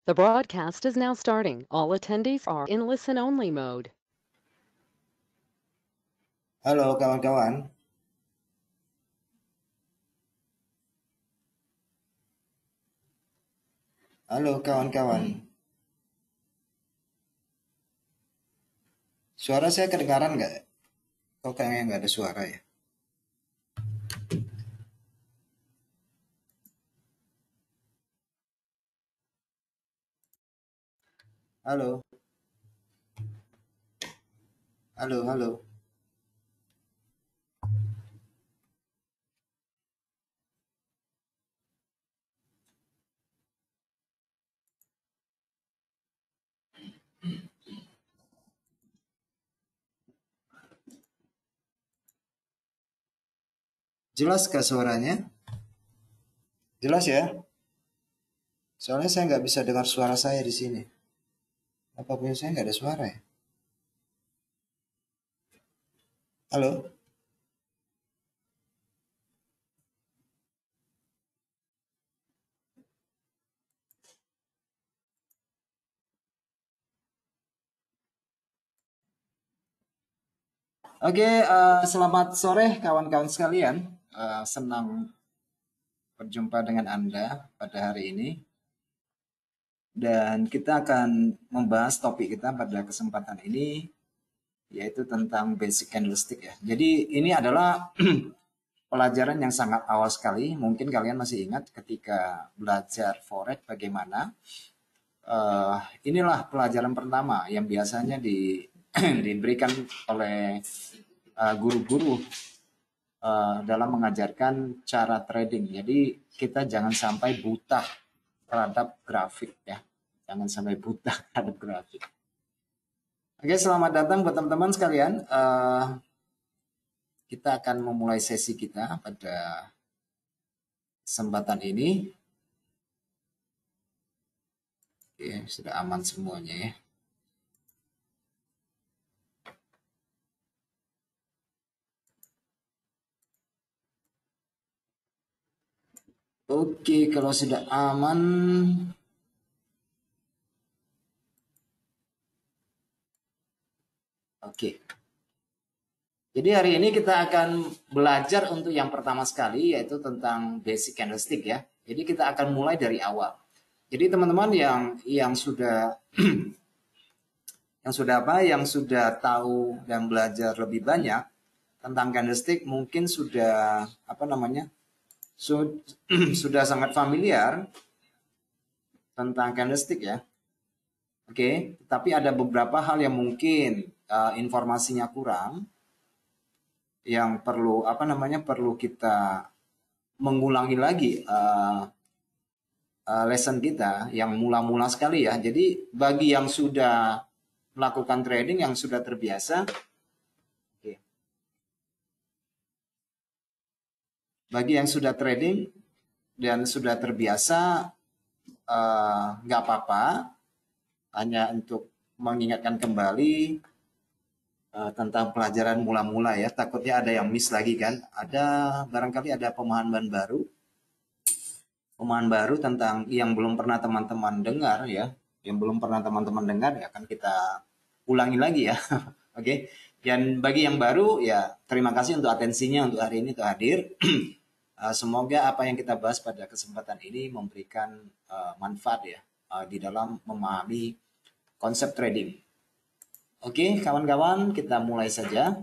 The broadcast is now starting. All attendees are in listen-only mode. Halo kawan-kawan. Halo kawan-kawan. Suara saya kedengaran nggak? Kok kayaknya nggak ada suara ya? Halo. Halo, halo. Jelas kah suaranya? Jelas ya? Soalnya saya nggak bisa dengar suara saya di sini. Apa punya saya nggak ada suara ya? Halo? Oke, selamat sore kawan-kawan sekalian. Senang berjumpa dengan Anda pada hari ini. Dan kita akan membahas topik kita pada kesempatan ini, yaitu tentang basic candlestick ya. Jadi ini adalah pelajaran yang sangat awal sekali. Mungkin kalian masih ingat ketika belajar forex bagaimana. Inilah pelajaran pertama yang biasanya diberikan oleh guru-guru dalam mengajarkan cara trading. Jadi kita jangan sampai buta terhadap grafik ya. Jangan sampai buta terhadap grafik. Oke, selamat datang buat teman-teman sekalian. Kita akan memulai sesi kita pada kesempatan ini. Oke, sudah aman semuanya ya. Oke, kalau sudah aman. Oke. Jadi hari ini kita akan belajar untuk yang pertama sekali, yaitu tentang basic candlestick ya. Jadi kita akan mulai dari awal. Jadi teman-teman yang sudah yang sudah tahu dan belajar lebih banyak tentang candlestick mungkin sudah sudah sangat familiar tentang candlestick ya. Oke, tapi ada beberapa hal yang mungkin informasinya kurang, yang perlu kita mengulangi lagi lesson kita yang mula-mula sekali ya. Jadi bagi yang sudah melakukan trading, yang sudah terbiasa, bagi yang sudah trading dan sudah terbiasa, nggak apa-apa, hanya untuk mengingatkan kembali tentang pelajaran mula-mula ya. Takutnya ada yang miss lagi kan. Barangkali ada pemahaman baru tentang yang belum pernah teman-teman dengar ya. Yang belum pernah teman-teman dengar ya akan kita ulangi lagi ya. Oke. Dan bagi yang baru ya terima kasih untuk atensinya untuk hari ini untuk hadir. Semoga apa yang kita bahas pada kesempatan ini memberikan manfaat ya di dalam memahami konsep trading. Oke, kawan-kawan, kita mulai saja.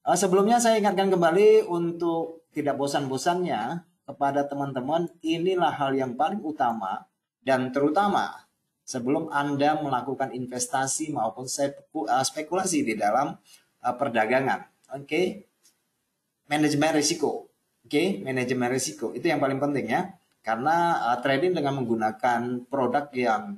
Sebelumnya saya ingatkan kembali untuk tidak bosan-bosannya kepada teman-teman, inilah hal yang paling utama dan terutama sebelum Anda melakukan investasi maupun spekulasi di dalam perdagangan. Oke, manajemen risiko. Oke, manajemen risiko itu yang paling penting ya. Karena trading dengan menggunakan produk yang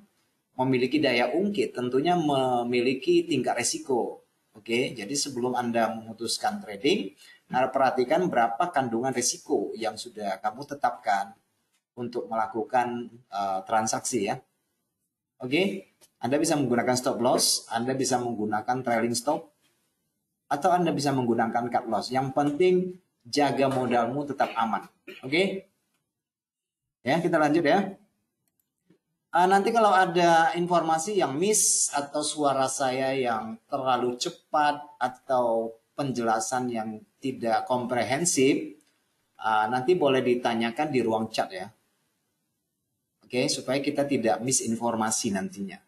memiliki daya ungkit tentunya memiliki tingkat resiko. Oke, jadi sebelum Anda memutuskan trading, perhatikan berapa kandungan risiko yang sudah kamu tetapkan untuk melakukan transaksi ya. Oke, Anda bisa menggunakan stop loss, Anda bisa menggunakan trailing stop, atau Anda bisa menggunakan cut loss. Yang penting jaga modalmu tetap aman. Oke? Ya, kita lanjut ya. Nanti kalau ada informasi yang miss atau suara saya yang terlalu cepat atau penjelasan yang tidak komprehensif, nanti boleh ditanyakan di ruang chat ya. Oke, supaya kita tidak misinformasi nantinya.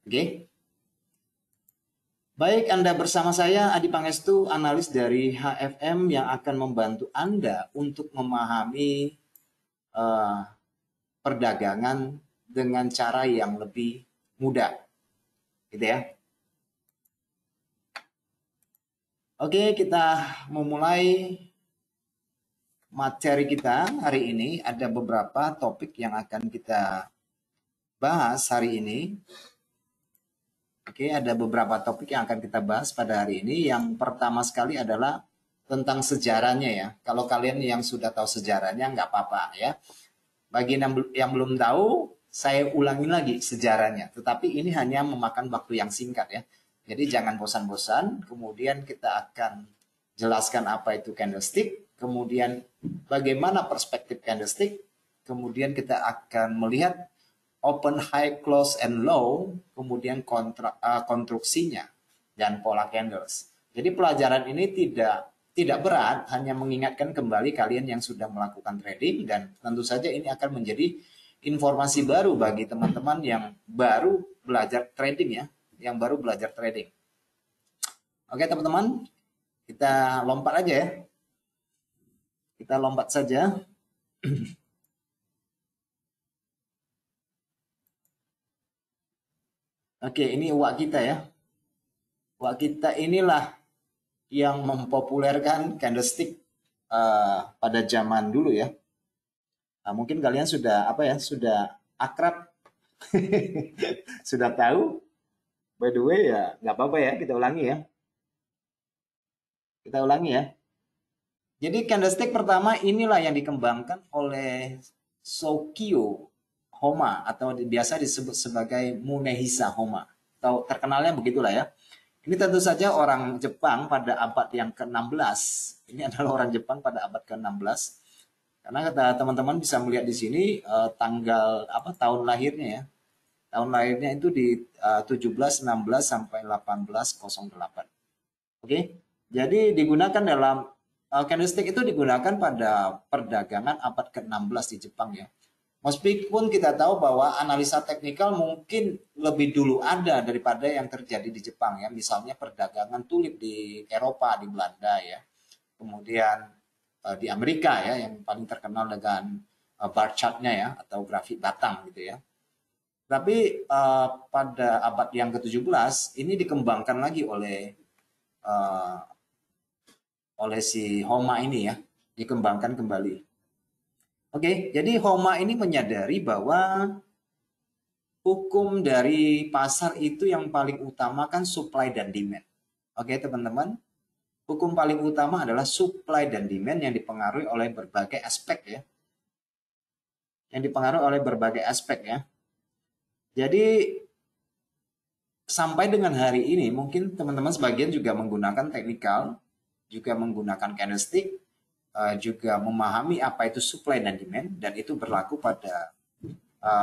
Oke. Baik, Anda bersama saya Adi Pangestu, analis dari HFM yang akan membantu Anda untuk memahami perdagangan dengan cara yang lebih mudah. Gitu ya. Oke, kita memulai materi kita hari ini. Ada beberapa topik yang akan kita bahas hari ini. Oke, ada beberapa topik yang akan kita bahas pada hari ini. Yang pertama sekali adalah tentang sejarahnya ya. Kalau kalian yang sudah tahu sejarahnya nggak apa-apa ya. Bagi yang belum tahu, saya ulangi lagi sejarahnya. Tetapi ini hanya memakan waktu yang singkat ya. Jadi jangan bosan-bosan. Kemudian kita akan jelaskan apa itu candlestick. Kemudian bagaimana perspektif candlestick. Kemudian kita akan melihat open, high, close, and low, kemudian konstruksinya dan pola candles. Jadi pelajaran ini tidak berat, hanya mengingatkan kembali kalian yang sudah melakukan trading, dan tentu saja ini akan menjadi informasi baru bagi teman-teman yang baru belajar trading ya, yang baru belajar trading. Oke teman-teman, kita lompat aja ya. Kita lompat saja. Oke, ini uak kita ya. Uak kita inilah yang mempopulerkan candlestick pada zaman dulu ya. Nah, mungkin kalian sudah sudah akrab, sudah tahu. By the way ya, nggak apa-apa ya, kita ulangi ya. Kita ulangi ya. Jadi candlestick pertama inilah yang dikembangkan oleh Sokio Homa atau biasa disebut sebagai Munehisa Homa. Atau terkenalnya begitulah ya. Ini tentu saja orang Jepang pada abad yang ke-16. Ini adalah orang Jepang pada abad ke-16. Karena teman-teman bisa melihat di sini tanggal tahun lahirnya ya. Tahun lahirnya itu di 1716 sampai 1808. Oke. Jadi digunakan dalam candlestick itu digunakan pada perdagangan abad ke-16 di Jepang ya. Meskipun kita tahu bahwa analisa teknikal mungkin lebih dulu ada daripada yang terjadi di Jepang ya. Misalnya perdagangan tulip di Eropa, di Belanda ya. Kemudian di Amerika ya yang paling terkenal dengan bar chart-nya ya atau grafik batang gitu ya. Tapi pada abad yang ke-17 ini dikembangkan lagi oleh si Homa ini ya, dikembangkan kembali. Oke, jadi Homa ini menyadari bahwa hukum dari pasar itu yang paling utama kan supply dan demand. Oke, teman-teman. Hukum paling utama adalah supply dan demand yang dipengaruhi oleh berbagai aspek ya. Yang dipengaruhi oleh berbagai aspek ya. Jadi sampai dengan hari ini mungkin teman-teman sebagian juga menggunakan teknikal, juga menggunakan candlestick, juga memahami apa itu supply dan demand, dan itu berlaku pada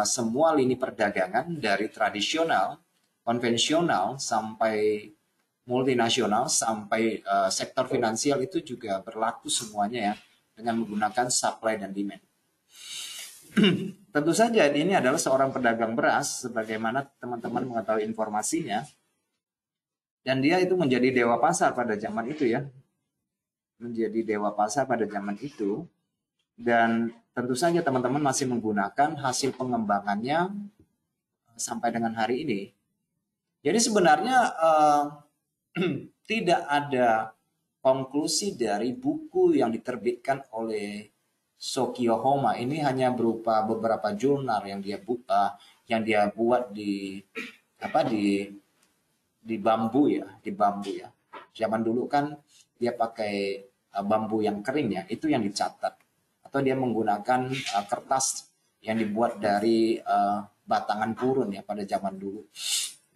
semua lini perdagangan dari tradisional, konvensional sampai multinasional sampai sektor finansial itu juga berlaku semuanya ya dengan menggunakan supply dan demand. Tentu saja ini adalah seorang pedagang beras sebagaimana teman-teman mengetahui informasinya, dan dia itu menjadi dewa pasar pada zaman itu ya. Menjadi dewa pasar pada zaman itu, dan tentu saja teman-teman masih menggunakan hasil pengembangannya sampai dengan hari ini. Jadi sebenarnya tidak ada konklusi dari buku yang diterbitkan oleh Sokio Homa. Ini hanya berupa beberapa jurnal yang dia buat di bambu ya, Zaman dulu kan dia pakai bambu yang kering ya, itu yang dicatat. Atau dia menggunakan kertas yang dibuat dari batangan purun ya pada zaman dulu.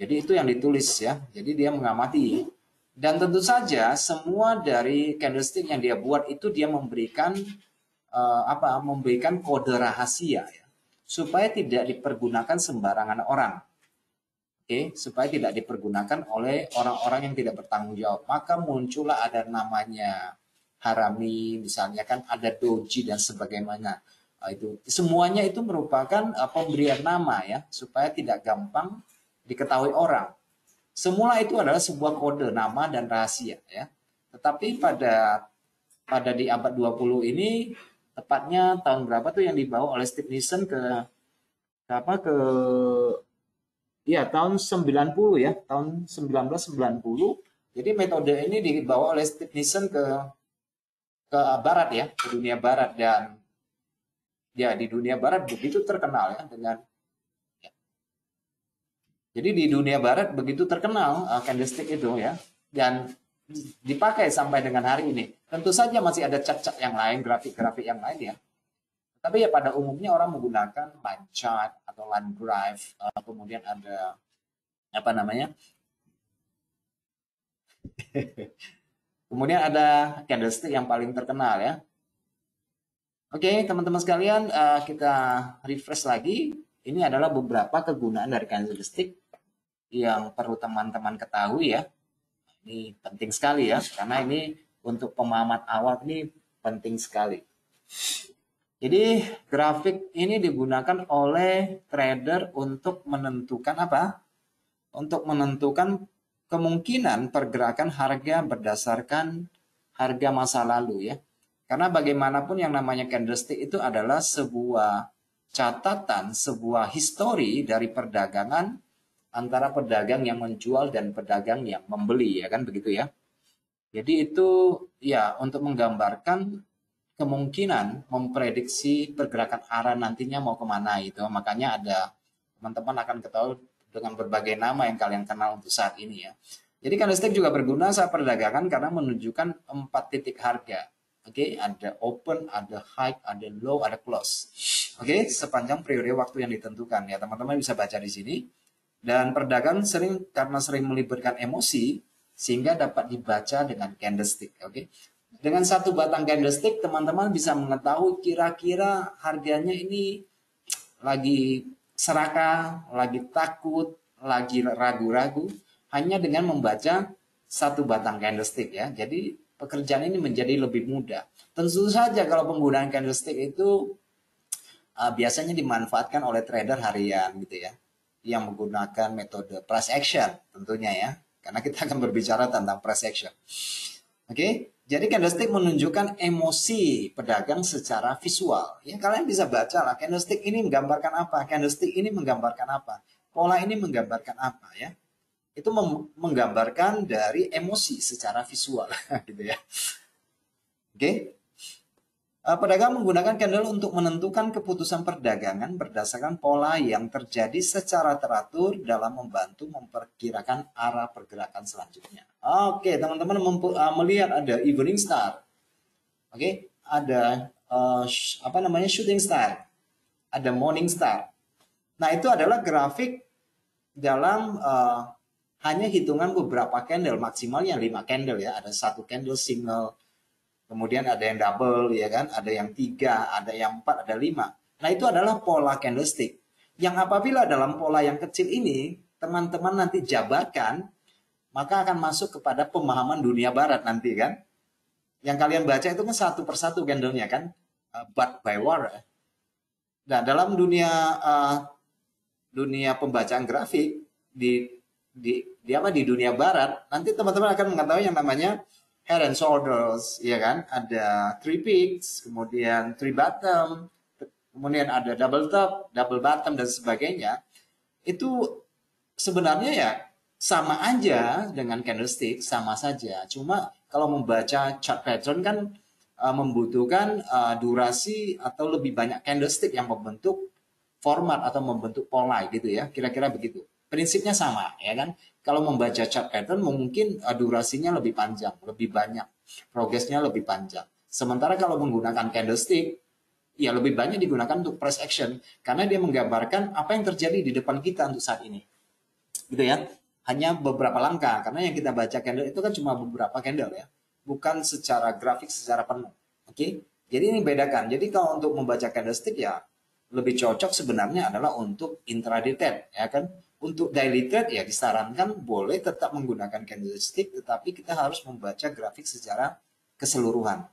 Jadi itu yang ditulis ya. Jadi dia mengamati. Dan tentu saja semua dari candlestick yang dia buat itu dia memberikan memberikan kode rahasia ya. supaya tidak dipergunakan sembarangan orang. Oke, supaya tidak dipergunakan oleh orang-orang yang tidak bertanggung jawab. Maka muncullah ada namanya harami, misalnya kan ada doji dan sebagainya. Itu semuanya itu merupakan pemberian nama ya, supaya tidak gampang diketahui orang. Semula itu adalah sebuah kode nama dan rahasia ya. Tetapi pada di abad 20 ini, tepatnya tahun berapa tuh yang dibawa oleh Steve Nissen ke ya tahun 90 ya, tahun 1990. Jadi metode ini dibawa oleh Steve Nissen ke barat ya, ke dunia barat, dan ya di dunia barat begitu terkenal ya dengan ya. Jadi di dunia barat begitu terkenal candlestick itu ya, dan dipakai sampai dengan hari ini. Tentu saja masih ada cat-cat yang lain, grafik-grafik yang lain ya. Tapi ya pada umumnya orang menggunakan line chart atau line graph, kemudian ada apa namanya? Kemudian ada candlestick yang paling terkenal ya. Oke, teman-teman sekalian, kita refresh lagi. Ini adalah beberapa kegunaan dari candlestick yang perlu teman-teman ketahui ya. Ini penting sekali ya, karena ini untuk pemahaman awal ini penting sekali. Jadi grafik ini digunakan oleh trader untuk menentukan apa? Untuk menentukan kemungkinan pergerakan harga berdasarkan harga masa lalu ya. Karena bagaimanapun yang namanya candlestick itu adalah sebuah catatan, sebuah histori dari perdagangan antara pedagang yang menjual dan pedagang yang membeli ya kan begitu ya. Jadi itu ya untuk menggambarkan kemungkinan memprediksi pergerakan arah nantinya mau kemana itu. Makanya ada teman-teman akan ketahui dengan berbagai nama yang kalian kenal untuk saat ini ya. Jadi candlestick juga berguna saat perdagangan karena menunjukkan 4 titik harga. Oke, ada open, ada high, ada low, ada close. Oke, sepanjang periode waktu yang ditentukan ya. Teman-teman bisa baca di sini. Dan perdagangan karena sering melibatkan emosi sehingga dapat dibaca dengan candlestick. Oke. Dengan satu batang candlestick, teman-teman bisa mengetahui kira-kira harganya ini lagi serakah, lagi takut, lagi ragu-ragu, hanya dengan membaca satu batang candlestick ya. Jadi pekerjaan ini menjadi lebih mudah. Tentu saja kalau penggunaan candlestick itu biasanya dimanfaatkan oleh trader harian gitu ya, yang menggunakan metode price action tentunya ya. Karena kita akan berbicara tentang price action. Oke, jadi candlestick menunjukkan emosi pedagang secara visual. Ya, kalian bisa baca lah, candlestick ini menggambarkan apa, candlestick ini menggambarkan apa, pola ini menggambarkan apa ya. Itu menggambarkan dari emosi secara visual, gitu ya. Oke, pedagang menggunakan candle untuk menentukan keputusan perdagangan berdasarkan pola yang terjadi secara teratur dalam membantu memperkirakan arah pergerakan selanjutnya. Oke, teman-teman melihat ada evening star. Oke, ada shooting star. Ada morning star. Nah, itu adalah grafik dalam hanya hitungan beberapa candle, maksimalnya 5 candle ya. Ada satu candle single, kemudian ada yang double, ya kan? Ada yang 3, ada yang 4, ada 5. Nah, itu adalah pola candlestick. Yang apabila dalam pola yang kecil ini, teman-teman nanti jabarkan, maka akan masuk kepada pemahaman dunia barat nanti kan. Yang kalian baca itu kan satu persatu candlenya kan. But by war. Nah, dalam dunia pembacaan grafik, di dunia barat, nanti teman-teman akan mengetahui yang namanya head and shoulders, ya kan? Ada 3 peaks, kemudian 3 bottom, kemudian ada double top, double bottom dan sebagainya. Itu sebenarnya ya sama aja dengan candlestick, sama saja. Cuma kalau membaca chart pattern kan membutuhkan durasi atau lebih banyak candlestick yang membentuk format atau membentuk pola gitu ya. Kira-kira begitu. Prinsipnya sama, ya kan? Kalau membaca chart pattern mungkin durasinya lebih panjang, lebih banyak, progresnya lebih panjang. Sementara kalau menggunakan candlestick, ya lebih banyak digunakan untuk price action karena dia menggambarkan apa yang terjadi di depan kita untuk saat ini, gitu ya. Hanya beberapa langkah karena yang kita baca candle itu kan cuma beberapa candle ya, bukan secara grafik secara penuh. Oke, jadi ini bedakan. Jadi kalau untuk membaca candlestick ya lebih cocok sebenarnya adalah untuk intraday trade, ya kan. Untuk daily trade ya disarankan boleh tetap menggunakan candlestick, tetapi kita harus membaca grafik secara keseluruhan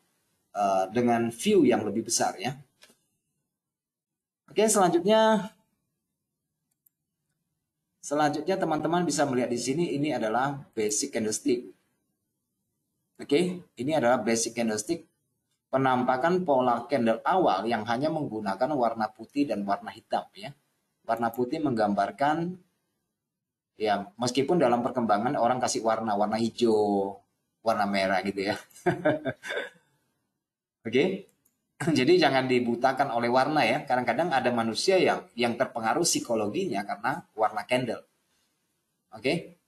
dengan view yang lebih besar ya. Oke, selanjutnya teman-teman bisa melihat di sini ini adalah basic candlestick. Oke, ini adalah basic candlestick. Penampakan pola candle awal yang hanya menggunakan warna putih dan warna hitam ya. Warna putih menggambarkan ya, meskipun dalam perkembangan orang kasih warna hijau, warna merah gitu ya. Oke. Jadi jangan dibutakan oleh warna ya. Kadang-kadang ada manusia yang terpengaruh psikologinya karena warna candle. Oke.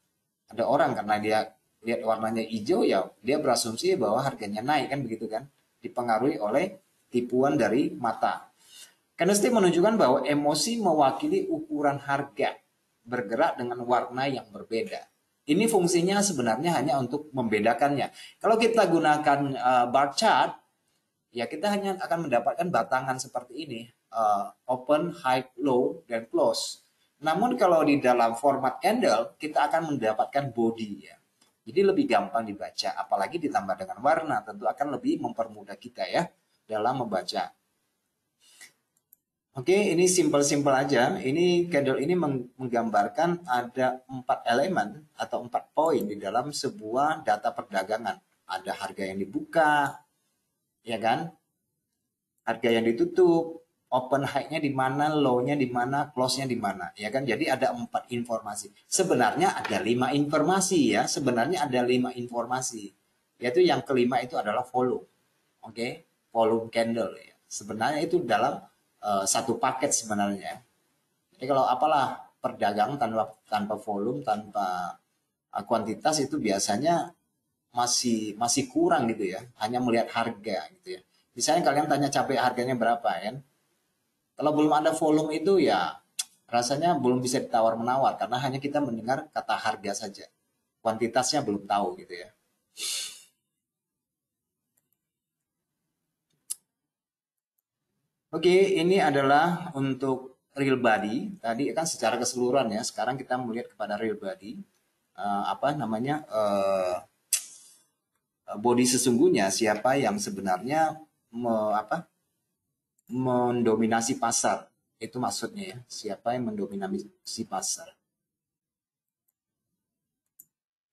Ada orang karena dia lihat warnanya hijau ya dia berasumsi bahwa harganya naik kan begitu kan. Dipengaruhi oleh tipuan dari mata. Candlestick menunjukkan bahwa emosi mewakili ukuran harga bergerak dengan warna yang berbeda. Ini fungsinya sebenarnya hanya untuk membedakannya. Kalau kita gunakan bar chart, ya kita hanya akan mendapatkan batangan seperti ini, open, high, low, dan close. Namun kalau di dalam format candle, kita akan mendapatkan body ya. Jadi lebih gampang dibaca, apalagi ditambah dengan warna, tentu akan lebih mempermudah kita ya dalam membaca. Oke, ini simple-simple aja. Ini candle ini menggambarkan ada 4 elemen atau 4 poin di dalam sebuah data perdagangan. Ada harga yang dibuka, ya kan? Harga yang ditutup, open high-nya di mana, low-nya di mana, close-nya di mana, ya kan? Jadi ada 4 informasi. Sebenarnya ada 5 informasi ya. Sebenarnya ada 5 informasi. Yaitu yang kelima itu adalah volume. Oke, volume candle ya. Sebenarnya itu dalam satu paket sebenarnya. Jadi kalau apalah perdagangan tanpa volume, tanpa kuantitas itu biasanya masih kurang gitu ya. Hanya melihat harga gitu ya. Misalnya kalian tanya cabai harganya berapa kan? Kalau belum ada volume itu ya rasanya belum bisa ditawar-menawar karena hanya kita mendengar kata harga saja. Kuantitasnya belum tahu gitu ya. Oke, ini adalah untuk real body. Tadi kan secara keseluruhan ya. Sekarang kita melihat kepada real body. Body sesungguhnya siapa yang sebenarnya mendominasi pasar. Itu maksudnya ya. Siapa yang mendominasi pasar.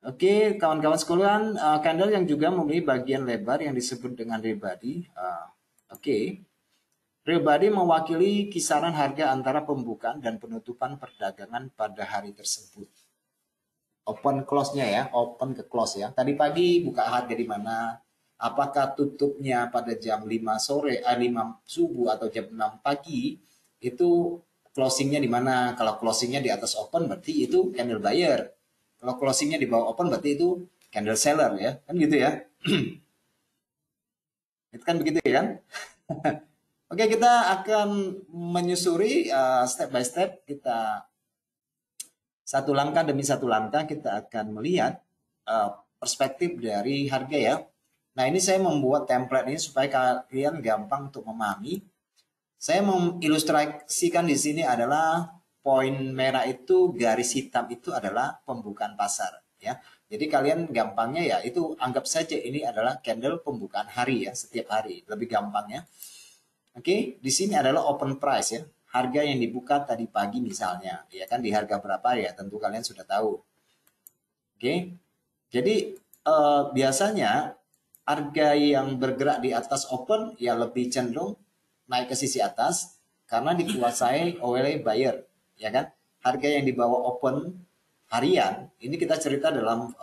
Oke, kawan-kawan sekalian, candle yang juga memiliki bagian lebar yang disebut dengan real body. Oke. Real body mewakili kisaran harga antara pembukaan dan penutupan perdagangan pada hari tersebut. Open close-nya ya, open ke close ya. Tadi pagi buka harga di mana? Apakah tutupnya pada jam 5 sore, 5 subuh atau jam 6 pagi? Itu closingnya di mana? Kalau closingnya di atas open berarti itu candle buyer. Kalau closingnya di bawah open berarti itu candle seller ya. Kan gitu ya. Itu kan begitu ya kan? Oke, kita akan menyusuri step by step. Kita satu langkah demi satu langkah kita akan melihat perspektif dari harga ya. Nah, ini saya membuat template ini supaya kalian gampang untuk memahami. Saya mengilustrasikan di sini adalah poin merah itu, garis hitam itu adalah pembukaan pasar ya. Jadi kalian gampangnya ya itu anggap saja ini adalah candle pembukaan hari ya, setiap hari. Lebih gampangnya. Oke, di sini adalah open price ya. Harga yang dibuka tadi pagi misalnya, ya kan di harga berapa ya? Tentu kalian sudah tahu. Oke. Jadi biasanya harga yang bergerak di atas open ya lebih cenderung naik ke sisi atas karena dikuasai oleh buyer, ya kan? Harga yang di bawah open harian, ini kita cerita dalam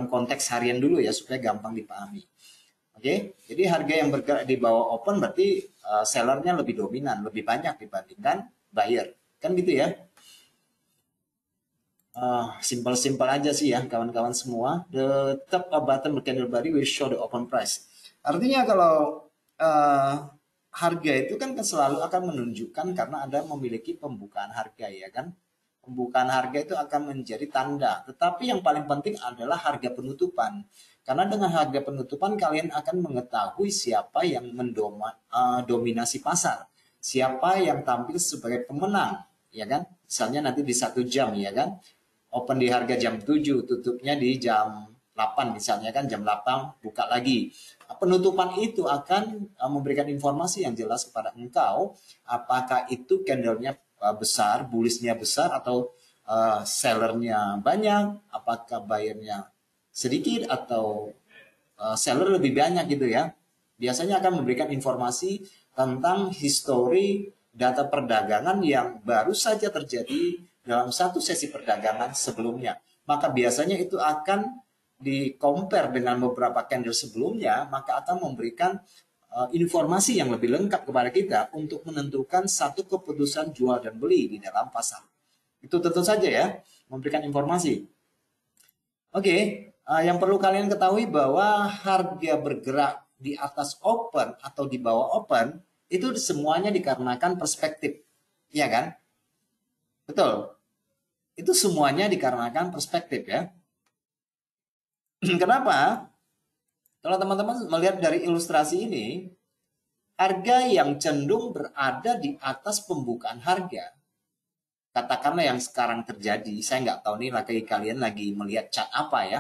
konteks harian dulu ya supaya gampang dipahami. Oke, jadi harga yang bergerak di bawah open berarti sellernya lebih dominan, lebih banyak dibandingkan buyer. Kan gitu ya. Simple-simple aja sih ya kawan-kawan semua. The top of bottom candle body will show the open price. Artinya kalau harga itu kan selalu akan menunjukkan karena ada memiliki pembukaan harga ya kan. Pembukaan harga itu akan menjadi tanda. Tetapi yang paling penting adalah harga penutupan. Karena dengan harga penutupan kalian akan mengetahui siapa yang mendominasi pasar. siapa yang tampil sebagai pemenang, ya kan? Misalnya nanti di 1 jam, ya kan? Open di harga jam 7, tutupnya di jam 8 misalnya kan, jam 8 buka lagi. Penutupan itu akan memberikan informasi yang jelas kepada engkau apakah itu candlenya besar, bullishnya besar atau sellernya banyak, apakah buyernya sedikit atau seller lebih banyak gitu ya. Biasanya akan memberikan informasi tentang histori data perdagangan yang baru saja terjadi dalam satu sesi perdagangan sebelumnya. Maka biasanya itu akan di-compare dengan beberapa candle sebelumnya, maka akan memberikan informasi yang lebih lengkap kepada kita untuk menentukan satu keputusan jual dan beli di dalam pasar. Itu tentu saja ya, memberikan informasi. Oke, yang perlu kalian ketahui bahwa harga bergerak di atas open atau di bawah open itu semuanya dikarenakan perspektif. Iya kan? Betul. Itu semuanya dikarenakan perspektif ya. Kenapa? Kalau teman-teman melihat dari ilustrasi ini, harga yang cenderung berada di atas pembukaan harga. Katakanlah yang sekarang terjadi, saya nggak tahu nih kalian lagi melihat chart apa ya.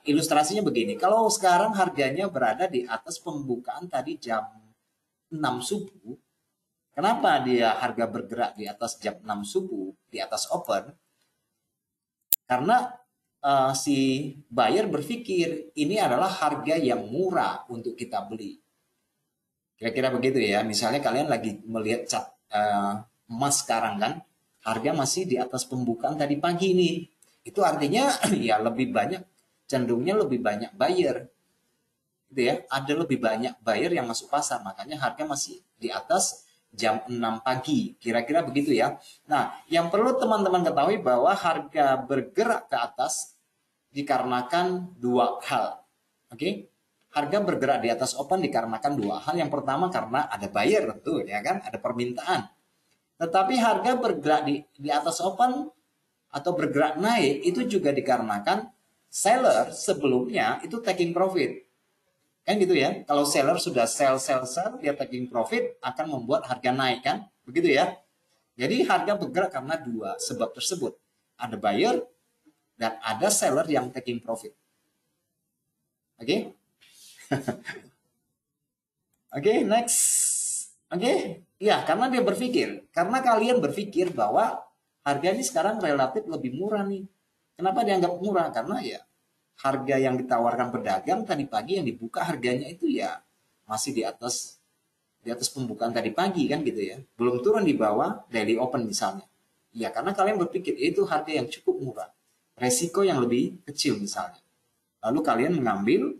Ilustrasinya begini, kalau sekarang harganya berada di atas pembukaan tadi jam 6 subuh, kenapa dia harga bergerak di atas jam 6 subuh, di atas open? Karena si buyer berpikir ini adalah harga yang murah untuk kita beli. Kira-kira begitu ya. Misalnya kalian lagi melihat cat emas sekarang kan, harga masih di atas pembukaan tadi pagi nih. Itu artinya ya lebih banyak, cenderungnya lebih banyak buyer. Gitu ya. Ada lebih banyak buyer yang masuk pasar, makanya harga masih di atas jam 6 pagi, kira-kira begitu ya. Nah, yang perlu teman-teman ketahui bahwa harga bergerak ke atas dikarenakan dua hal. Oke? Harga bergerak di atas open dikarenakan dua hal. Yang pertama karena ada buyer tentu ya kan, ada permintaan. Tetapi harga bergerak di atas open atau bergerak naik itu juga dikarenakan seller sebelumnya itu taking profit. Kan gitu ya. Kalau seller sudah sell, dia taking profit akan membuat harga naik kan? Begitu ya. Jadi harga bergerak karena dua sebab tersebut. Ada buyer dan ada seller yang taking profit. Oke? Oke, next. Oke? Ya, karena dia berpikir. Karena kalian berpikir bahwa harga ini sekarang relatif lebih murah nih. Kenapa dianggap murah? Karena ya harga yang ditawarkan pedagang tadi pagi yang dibuka harganya itu ya masih di atas pembukaan tadi pagi kan gitu ya. Belum turun di bawah daily open misalnya. Ya, karena kalian berpikir itu harga yang cukup murah. Resiko yang lebih kecil misalnya. Lalu kalian mengambil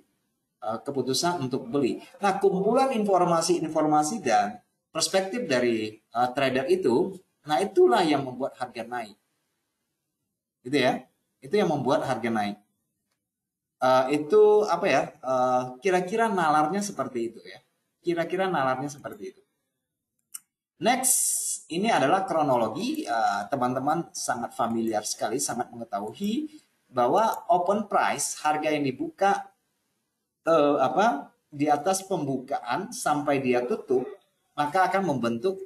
keputusan untuk beli. Nah, kumpulan informasi-informasi dan perspektif dari trader itu, nah itulah yang membuat harga naik. Gitu ya. Itu yang membuat harga naik. Itu apa ya? Kira-kira nalarnya seperti itu ya. Kira-kira nalarnya seperti itu. Next, ini adalah kronologi. Teman-teman sangat familiar sekali, sangat mengetahui bahwa open price, harga yang dibuka di atas pembukaan sampai dia tutup, maka akan membentuk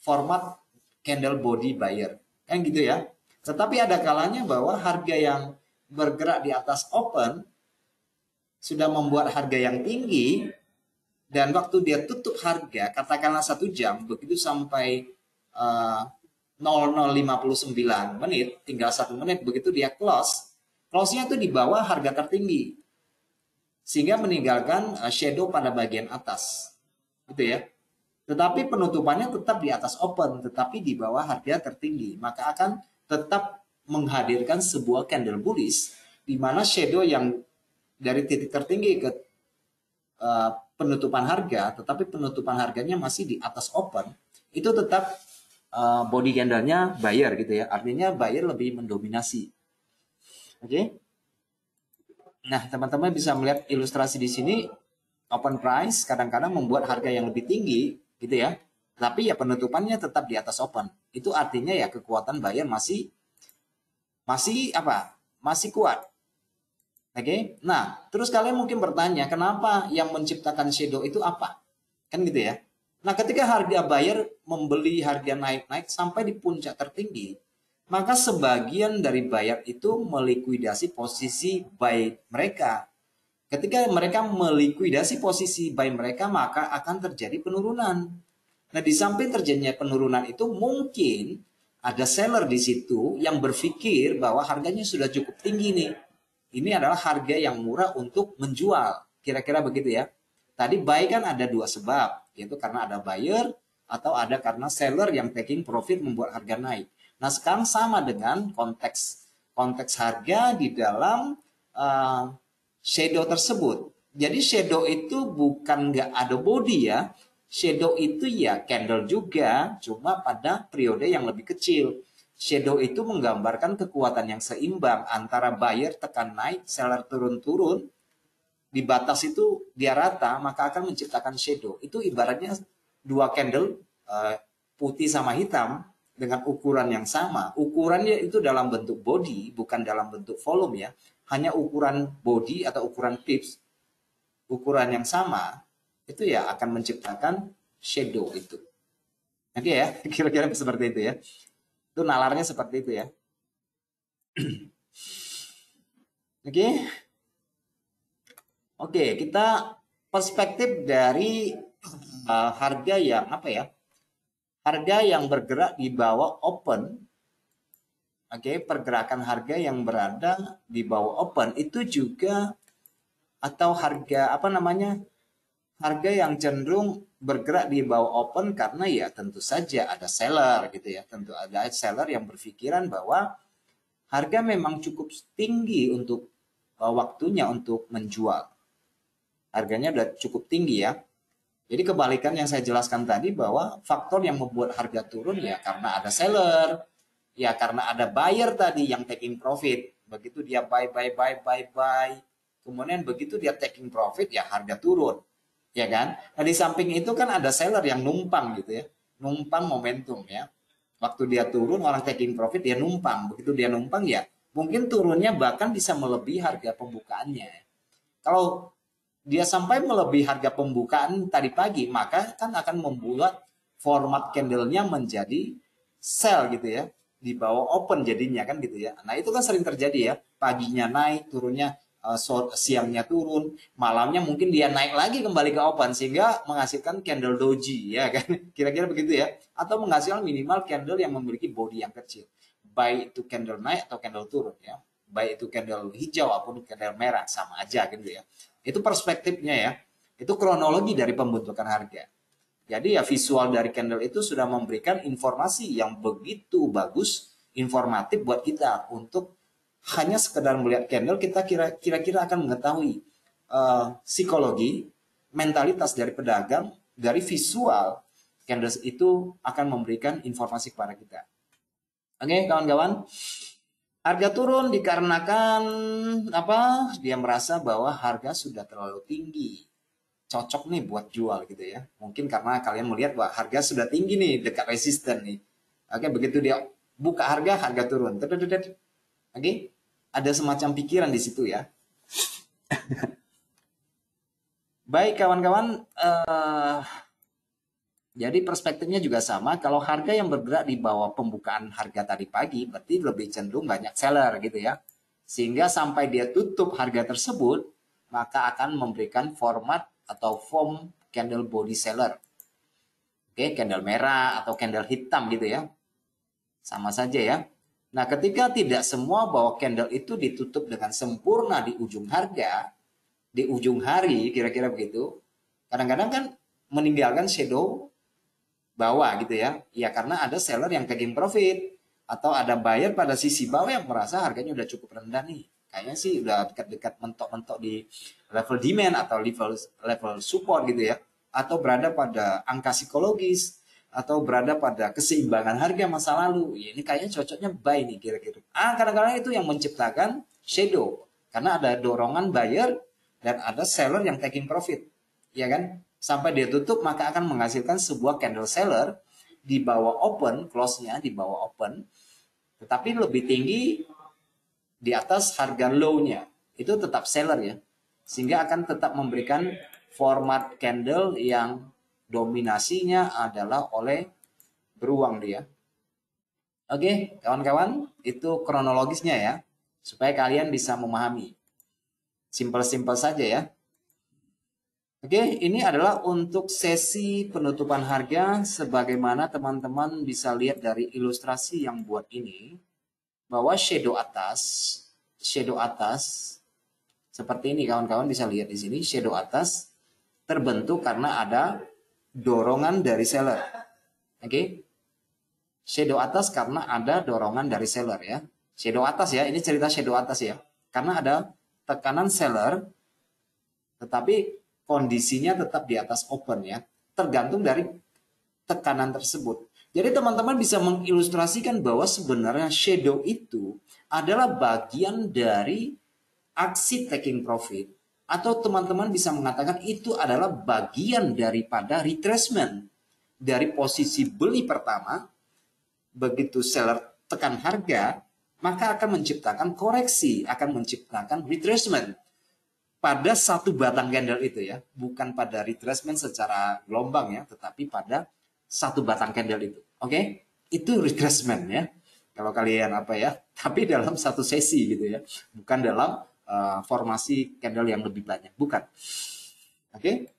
format candle body buyer. Kan gitu ya. Tetapi ada kalanya bahwa harga yang bergerak di atas open sudah membuat harga yang tinggi dan waktu dia tutup harga katakanlah 1 jam begitu sampai 00:59 menit tinggal 1 menit begitu dia close-nya itu di bawah harga tertinggi sehingga meninggalkan shadow pada bagian atas gitu ya. Tetapi penutupannya tetap di atas open tetapi di bawah harga tertinggi maka akan tetap menghadirkan sebuah candle bullish di mana shadow yang dari titik tertinggi ke penutupan harga, tetapi penutupan harganya masih di atas open, itu tetap body candle-nya buyer gitu ya. Artinya buyer lebih mendominasi. Oke. Nah, teman-teman bisa melihat ilustrasi di sini open price kadang-kadang membuat harga yang lebih tinggi gitu ya. Tapi ya penutupannya tetap di atas open. Itu artinya ya kekuatan buyer masih kuat. Oke. Nah, terus kalian mungkin bertanya, kenapa yang menciptakan shadow itu apa? Kan gitu ya. Nah, ketika harga buyer membeli harga naik-naik sampai di puncak tertinggi, maka sebagian dari buyer itu melikuidasi posisi buy mereka. Ketika mereka melikuidasi posisi buy mereka, maka akan terjadi penurunan. Nah, di samping terjadinya penurunan itu mungkin ada seller di situ yang berpikir bahwa harganya sudah cukup tinggi nih. Ini adalah harga yang murah untuk menjual. Kira-kira begitu ya. Tadi buy kan ada dua sebab, yaitu karena ada buyer atau ada karena seller yang taking profit membuat harga naik. Nah, sekarang sama dengan konteks harga di dalam shadow tersebut. Jadi shadow itu bukan nggak ada body ya. Shadow itu ya candle juga, cuma pada periode yang lebih kecil. Shadow itu menggambarkan kekuatan yang seimbang antara buyer tekan naik, seller turun-turun. Di batas itu dia rata, maka akan menciptakan shadow. Itu ibaratnya dua candle putih sama hitam dengan ukuran yang sama. Ukurannya itu dalam bentuk body, bukan dalam bentuk volume ya. Hanya ukuran body atau ukuran pips, ukuran yang sama, itu ya akan menciptakan shadow itu. Oke ya, kira-kira seperti itu ya. Itu nalarnya seperti itu ya. Oke. Oke, kita perspektif dari harga yang apa ya? Harga yang bergerak di bawah open. Oke, pergerakan harga yang berada di bawah open itu juga atau harga apa namanya? Harga yang cenderung bergerak di bawah open karena ya tentu saja ada seller gitu ya. Tentu ada seller yang berpikiran bahwa harga memang cukup tinggi untuk waktunya untuk menjual. Harganya udah cukup tinggi ya. Jadi kebalikan yang saya jelaskan tadi bahwa faktor yang membuat harga turun ya karena ada seller, ya karena ada buyer tadi yang taking profit. Begitu dia buy, kemudian begitu dia taking profit ya harga turun. Ya kan? Nah, di samping itu kan ada seller yang numpang gitu ya. Numpang momentum ya. Waktu dia turun orang taking profit dia numpang. Begitu dia numpang ya mungkin turunnya bahkan bisa melebihi harga pembukaannya. Kalau dia sampai melebihi harga pembukaan tadi pagi, maka kan akan membuat format candle-nya menjadi sell gitu ya, di bawah open jadinya kan gitu ya. Nah, itu kan sering terjadi ya, paginya naik, turunnya siangnya turun, malamnya mungkin dia naik lagi kembali ke open sehingga menghasilkan candle doji ya kan. Kira-kira begitu ya. Atau menghasilkan minimal candle yang memiliki body yang kecil. Baik itu candle naik atau candle turun ya. Baik itu candle hijau ataupun candle merah sama aja gitu ya. Itu perspektifnya ya. Itu kronologi dari pembentukan harga. Jadi ya visual dari candle itu sudah memberikan informasi yang begitu bagus, informatif buat kita untuk hanya sekedar melihat candle kita kira-kira akan mengetahui psikologi, mentalitas dari pedagang, dari visual candles itu akan memberikan informasi kepada kita. Oke, kawan-kawan. Harga turun dikarenakan apa? Dia merasa bahwa harga sudah terlalu tinggi. Cocok nih buat jual gitu ya. Mungkin karena kalian melihat bahwa harga sudah tinggi nih, dekat resisten nih. Oke, begitu dia buka harga turun. Oke, ada semacam pikiran di situ ya. Baik kawan-kawan, jadi perspektifnya juga sama. Kalau harga yang bergerak di bawah pembukaan harga tadi pagi, berarti lebih cenderung banyak seller gitu ya. Sehingga sampai dia tutup harga tersebut, maka akan memberikan format atau form candle body seller. Oke, candle merah atau candle hitam gitu ya. Sama saja ya. Nah, ketika tidak semua bahwa candle itu ditutup dengan sempurna di ujung harga, di ujung hari, kira-kira begitu, kadang-kadang kan meninggalkan shadow bawah gitu ya. Ya karena ada seller yang taking profit atau ada buyer pada sisi bawah yang merasa harganya udah cukup rendah nih. Kayaknya sih udah dekat-dekat mentok-mentok di level demand atau level support gitu ya. Atau berada pada angka psikologis atau berada pada keseimbangan harga masa lalu. Ya, ini kayaknya cocoknya buy nih kira-kira. Kadang-kadang itu yang menciptakan shadow karena ada dorongan buyer dan ada seller yang taking profit. Ya kan? Sampai dia tutup maka akan menghasilkan sebuah candle seller di bawah open, close-nya di bawah open, tetapi lebih tinggi di atas harga low-nya. Itu tetap seller ya. Sehingga akan tetap memberikan format candle yang dominasinya adalah oleh beruang dia. Oke, kawan-kawan, itu kronologisnya ya, supaya kalian bisa memahami. Simpel-simpel saja ya. Oke, ini adalah untuk sesi penutupan harga, sebagaimana teman-teman bisa lihat dari ilustrasi yang buat ini, bahwa shadow atas, seperti ini kawan-kawan bisa lihat di sini, shadow atas terbentuk karena ada dorongan dari seller. Oke, shadow atas karena ada dorongan dari seller ya. Shadow atas ya, ini cerita shadow atas ya. Karena ada tekanan seller, tetapi kondisinya tetap di atas open ya. Tergantung dari tekanan tersebut. Jadi teman-teman bisa mengilustrasikan bahwa sebenarnya shadow itu adalah bagian dari aksi taking profit. Atau teman-teman bisa mengatakan itu adalah bagian daripada retracement. Dari posisi beli pertama, begitu seller tekan harga, maka akan menciptakan koreksi, akan menciptakan retracement pada satu batang candle itu ya, bukan pada retracement secara gelombang ya, tetapi pada satu batang candle itu. Oke? Itu retracement ya. Kalau kalian apa ya, tapi dalam satu sesi gitu ya, bukan dalam formasi candle yang lebih banyak, bukan. Oke?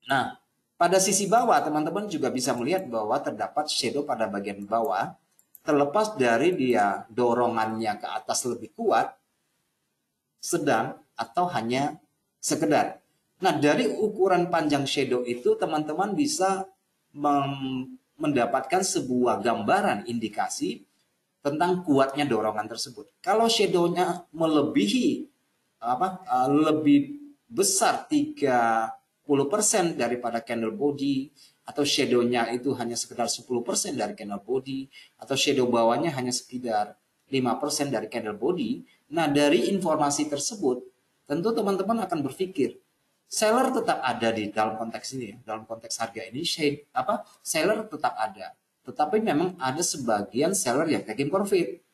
Nah, pada sisi bawah, teman-teman juga bisa melihat bahwa terdapat shadow pada bagian bawah. Terlepas dari dia dorongannya ke atas lebih kuat, sedang, atau hanya sekedar. Nah, dari ukuran panjang shadow itu, teman-teman bisa mendapatkan sebuah gambaran indikasi tentang kuatnya dorongan tersebut. Kalau shadownya melebihi, lebih besar 30% daripada candle body, atau shadownya itu hanya sekitar 10% dari candle body, atau shadow bawahnya hanya sekitar 5% dari candle body. Nah, dari informasi tersebut, tentu teman-teman akan berpikir, seller tetap ada di dalam konteks ini, dalam konteks harga ini, seller tetap ada. Tetapi memang ada sebagian seller yang taking profit.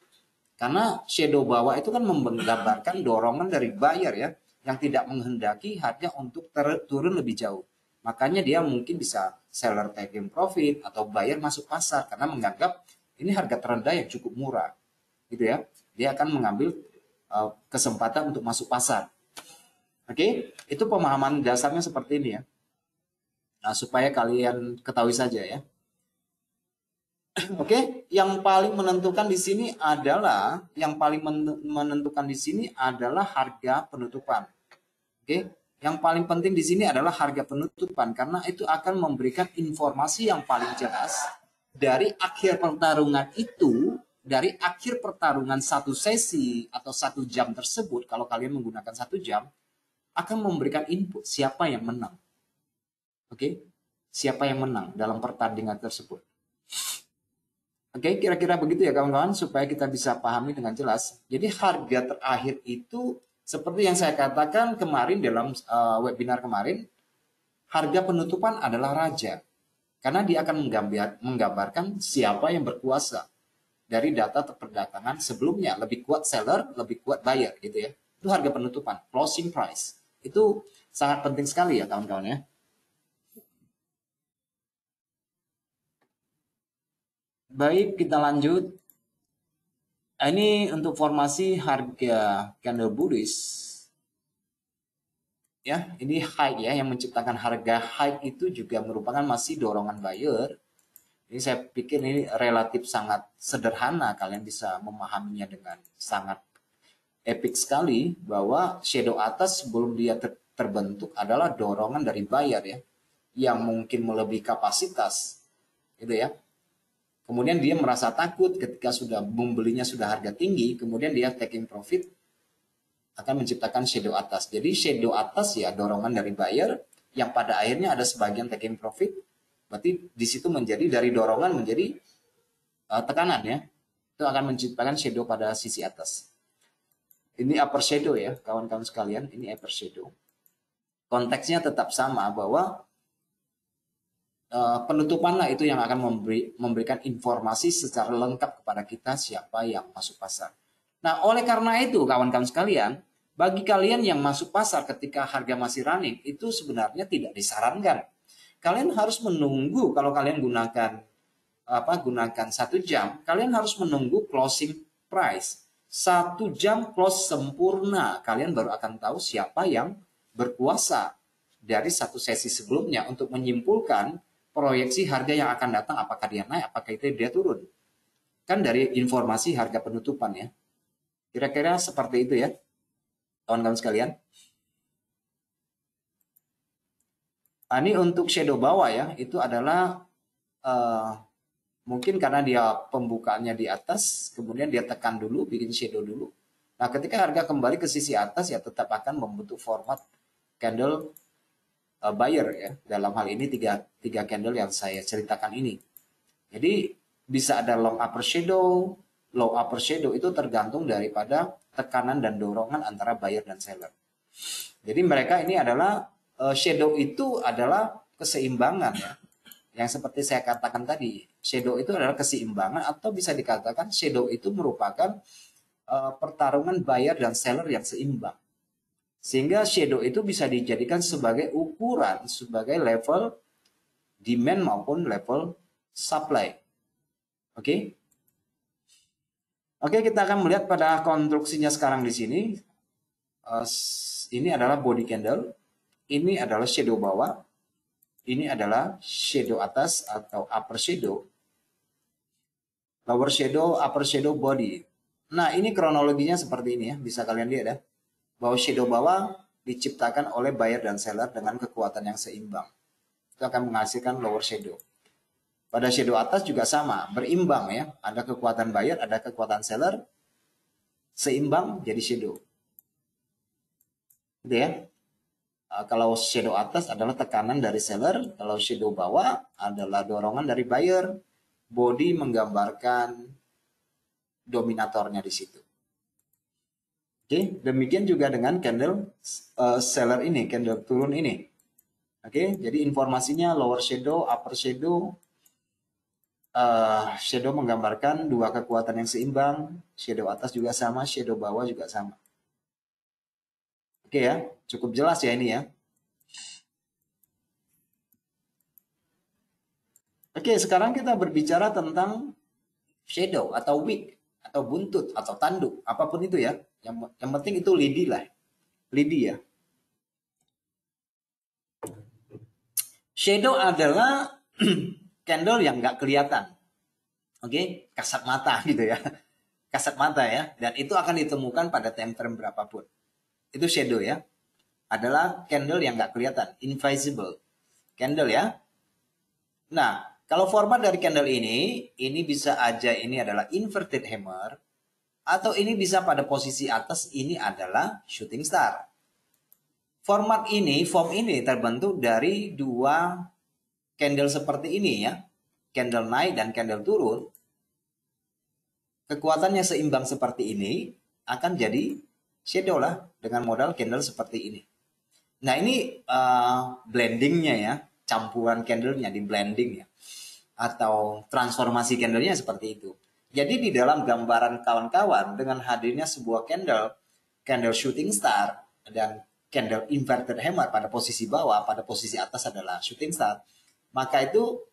Karena shadow bawah itu kan menggambarkan dorongan dari buyer ya, yang tidak menghendaki harga untuk turun lebih jauh. Makanya dia mungkin bisa seller taking profit atau buyer masuk pasar karena menganggap ini harga terendah yang cukup murah. Gitu ya. Dia akan mengambil kesempatan untuk masuk pasar. Oke, itu pemahaman dasarnya seperti ini ya. Nah, supaya kalian ketahui saja ya. Oke, yang paling menentukan di sini adalah harga penutupan. Oke, yang paling penting di sini adalah harga penutupan karena itu akan memberikan informasi yang paling jelas dari akhir pertarungan itu, dari akhir pertarungan satu sesi atau 1 jam tersebut. Kalau kalian menggunakan 1 jam, akan memberikan input siapa yang menang. Oke, siapa yang menang dalam pertandingan tersebut. Oke, kira-kira begitu ya kawan-kawan, supaya kita bisa pahami dengan jelas. Jadi harga terakhir itu seperti yang saya katakan kemarin dalam webinar kemarin, harga penutupan adalah raja. Karena dia akan menggambarkan siapa yang berkuasa dari data perdagangan sebelumnya. Lebih kuat seller, lebih kuat buyer gitu ya. Itu harga penutupan, closing price. Itu sangat penting sekali ya kawan-kawan ya. Baik, kita lanjut. Ini untuk formasi harga candle bullish. Ya, ini high ya, yang menciptakan harga high itu juga merupakan masih dorongan buyer. Ini saya pikir ini relatif sangat sederhana, kalian bisa memahaminya dengan sangat epic sekali bahwa shadow atas sebelum dia terbentuk adalah dorongan dari buyer ya, yang mungkin melebihi kapasitas, gitu ya. Kemudian dia merasa takut ketika sudah membelinya sudah harga tinggi, kemudian dia taking profit, akan menciptakan shadow atas. Jadi shadow atas ya dorongan dari buyer yang pada akhirnya ada sebagian taking profit. Berarti di situ menjadi dari dorongan menjadi tekanan ya. Itu akan menciptakan shadow pada sisi atas. Ini upper shadow ya, kawan-kawan sekalian, ini upper shadow. Konteksnya tetap sama bahwa penutupanlah itu yang akan memberikan informasi secara lengkap kepada kita siapa yang masuk pasar. Nah, oleh karena itu kawan-kawan sekalian, bagi kalian yang masuk pasar ketika harga masih running, itu sebenarnya tidak disarankan. kalian harus menunggu. Kalau kalian gunakan 1 jam, kalian harus menunggu closing price 1 jam close sempurna. Kalian baru akan tahu siapa yang berkuasa dari satu sesi sebelumnya untuk menyimpulkan proyeksi harga yang akan datang, apakah dia naik, apakah itu dia turun. Kan dari informasi harga penutupan ya. Kira-kira seperti itu ya, kawan-kawan sekalian. Ini untuk shadow bawah ya, itu adalah mungkin karena dia pembukaannya di atas, kemudian dia tekan dulu, bikin shadow dulu. Nah, ketika harga kembali ke sisi atas ya tetap akan membentuk format candle buyer ya. Dalam hal ini tiga candle yang saya ceritakan ini. Jadi bisa ada long upper shadow, low upper shadow, itu tergantung daripada tekanan dan dorongan antara buyer dan seller. Jadi mereka ini adalah shadow itu adalah keseimbangan ya. Yang seperti saya katakan tadi, shadow itu adalah keseimbangan, atau bisa dikatakan shadow itu merupakan pertarungan buyer dan seller yang seimbang. Sehingga shadow itu bisa dijadikan sebagai ukuran, sebagai level demand maupun level supply. Oke? Oke, kita akan melihat pada konstruksinya sekarang di sini. Ini adalah body candle, ini adalah shadow bawah, ini adalah shadow atas atau upper shadow, lower shadow, upper shadow, body. Nah, ini kronologinya seperti ini ya, bisa kalian lihat ya, bahwa shadow bawah diciptakan oleh buyer dan seller dengan kekuatan yang seimbang. Itu akan menghasilkan lower shadow. Pada shadow atas juga sama, berimbang ya, ada kekuatan buyer, ada kekuatan seller, seimbang jadi shadow. Gitu ya. Kalau shadow atas adalah tekanan dari seller, kalau shadow bawah adalah dorongan dari buyer, body menggambarkan dominatornya di situ. Oke, demikian juga dengan candle seller ini, candle turun ini. Oke, jadi informasinya lower shadow, upper shadow, shadow menggambarkan dua kekuatan yang seimbang, shadow atas juga sama, shadow bawah juga sama. Oke ya, cukup jelas ya ini ya. Oke, sekarang kita berbicara tentang shadow atau wick atau buntut atau tanduk, apapun itu ya. Yang penting itu lidi lah. Lidi ya. Shadow adalah candle yang nggak kelihatan. Oke, kasat mata gitu ya. Kasat mata ya. Dan itu akan ditemukan pada time frame berapapun. Itu shadow ya. Adalah candle yang nggak kelihatan, invisible candle ya. Nah, kalau format dari candle ini bisa aja ini adalah inverted hammer, atau ini bisa pada posisi atas ini adalah shooting star. Form ini terbentuk dari dua candle seperti ini ya. Candle naik dan candle turun. Kekuatannya seimbang seperti ini akan jadi shadow lah dengan modal candle seperti ini. Nah, ini blendingnya ya, campuran candlenya di blending ya, atau transformasi candlenya seperti itu. Jadi di dalam gambaran kawan-kawan dengan hadirnya sebuah candle shooting star dan candle inverted hammer pada posisi bawah, pada posisi atas adalah shooting star, maka itu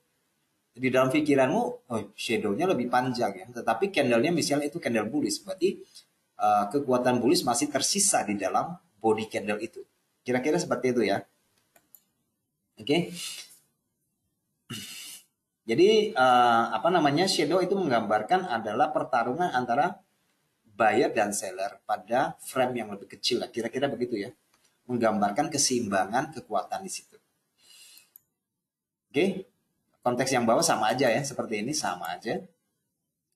di dalam pikiranmu, shadow-nya lebih panjang ya, tetapi candlenya misalnya itu candle bullish, berarti kekuatan bullish masih tersisa di dalam body candle itu. Kira-kira seperti itu ya. Oke. Jadi shadow itu menggambarkan adalah pertarungan antara buyer dan seller pada frame yang lebih kecil lah. Kira-kira begitu ya. Menggambarkan keseimbangan kekuatan di situ. Oke. Konteks yang bawah sama aja ya, seperti ini sama aja.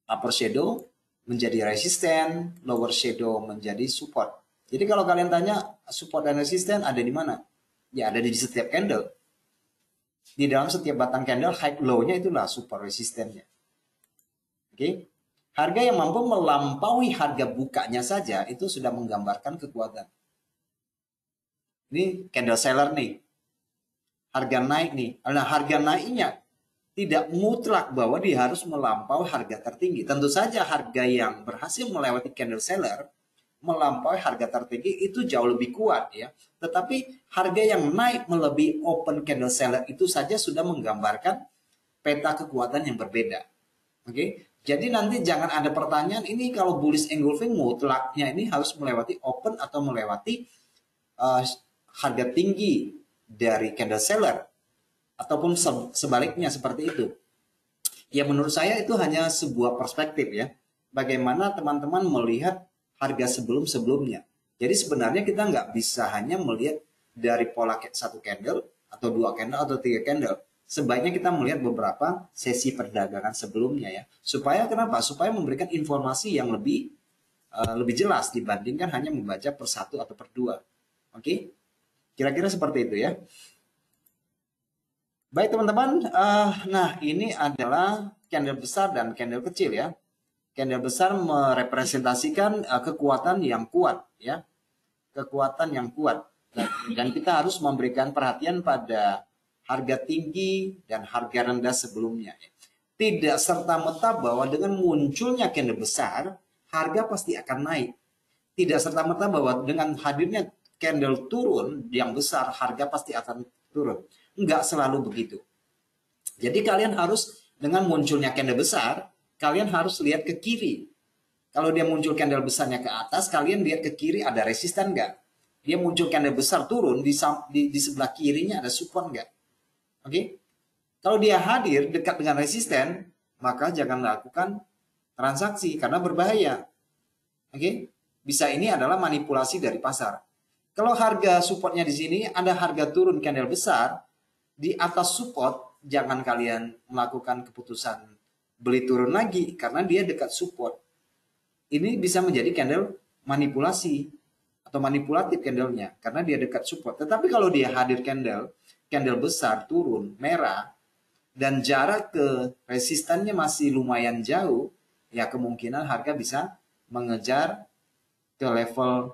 Upper shadow menjadi resisten, lower shadow menjadi support. Jadi kalau kalian tanya support dan resisten ada di mana? Ya ada di setiap candle. Di dalam setiap batang candle high low-nya itulah support resistennya. Oke. Harga yang mampu melampaui harga bukanya saja itu sudah menggambarkan kekuatan. Ini candle seller nih. Harga naik nih. Nah, harga naiknya tidak mutlak bahwa dia harus melampaui harga tertinggi. Tentu saja harga yang berhasil melewati candle seller melampaui harga tertinggi itu jauh lebih kuat ya. Tetapi harga yang naik melebihi open candle seller itu saja sudah menggambarkan peta kekuatan yang berbeda. Oke. Jadi nanti jangan ada pertanyaan ini kalau bullish engulfing mutlaknya ini harus melewati open atau melewati harga tinggi dari candle seller ataupun sebaliknya seperti itu. Ya menurut saya itu hanya sebuah perspektif ya. Bagaimana teman-teman melihat harga sebelum-sebelumnya. Jadi sebenarnya kita nggak bisa hanya melihat dari pola satu candle atau dua candle atau tiga candle. Sebaiknya kita melihat beberapa sesi perdagangan sebelumnya ya. Supaya kenapa? Supaya memberikan informasi yang lebih jelas dibandingkan hanya membaca per satu atau per dua. Oke? Kira-kira seperti itu ya. Baik teman-teman, nah ini adalah candle besar dan candle kecil ya. Candle besar merepresentasikan kekuatan yang kuat ya, kekuatan yang kuat. Dan kita harus memberikan perhatian pada harga tinggi dan harga rendah sebelumnya. Tidak serta-merta bahwa dengan munculnya candle besar, harga pasti akan naik. Tidak serta-merta bahwa dengan hadirnya candle turun yang besar, harga pasti akan turun. Enggak selalu begitu. Jadi kalian harus dengan munculnya candle besar, kalian harus lihat ke kiri. Kalau dia muncul candle besarnya ke atas, kalian lihat ke kiri ada resisten enggak? Dia muncul candle besar turun, di sebelah kirinya ada support enggak? Oke? Kalau dia hadir dekat dengan resisten, maka jangan lakukan transaksi karena berbahaya. Oke? Bisa ini adalah manipulasi dari pasar. Kalau harga supportnya di sini, ada harga turun candle besar, di atas support, jangan kalian melakukan keputusan beli turun lagi karena dia dekat support. Ini bisa menjadi candle manipulasi atau manipulatif candlenya karena dia dekat support. Tetapi kalau dia hadir candle besar turun merah dan jarak ke resistannya masih lumayan jauh, ya kemungkinan harga bisa mengejar ke level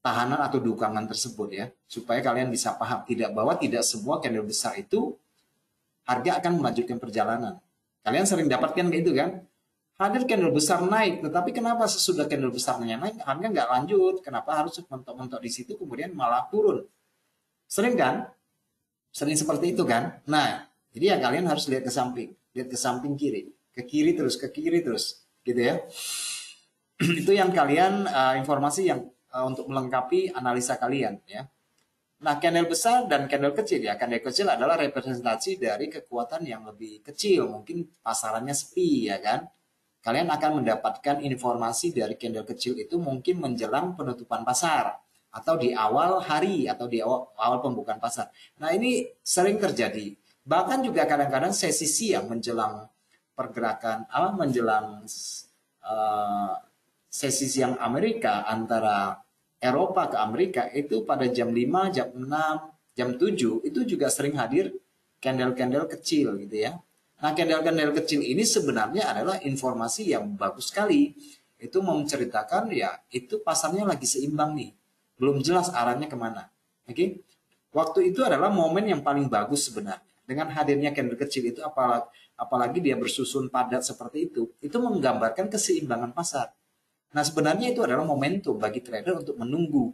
tahanan atau dukungan tersebut ya, supaya kalian bisa paham bahwa tidak semua candle besar itu harga akan melanjutkan perjalanan. Kalian sering dapatkan kayak itu kan? Hadir candle besar naik, tetapi kenapa sesudah candle besarnya naik harga nggak lanjut? Kenapa harus mentok-mentok di situ kemudian malah turun? Sering kan? Sering seperti itu kan? Nah, jadi ya kalian harus lihat ke samping kiri, ke kiri terus, gitu ya. Itu yang kalian informasi yang untuk melengkapi analisa kalian ya. Nah, candle besar dan candle kecil ya. Candle kecil adalah representasi dari kekuatan yang lebih kecil, mungkin pasarannya sepi ya kan. Kalian akan mendapatkan informasi dari candle kecil itu mungkin menjelang penutupan pasar atau di awal hari atau di awal pembukaan pasar. Nah, ini sering terjadi. Bahkan juga kadang-kadang sesi siang menjelang pergerakan menjelang sesi siang Amerika antara Eropa ke Amerika itu pada jam 5, jam 6, jam 7 itu juga sering hadir candle-candle kecil gitu ya. Nah, candle-candle kecil ini sebenarnya adalah informasi yang bagus sekali. Itu menceritakan ya itu pasarnya lagi seimbang nih. Belum jelas arahnya kemana. Oke? Waktu itu adalah momen yang paling bagus sebenarnya. Dengan hadirnya candle kecil itu apalagi dia bersusun padat seperti itu menggambarkan keseimbangan pasar. Nah, sebenarnya itu adalah momentum bagi trader untuk menunggu.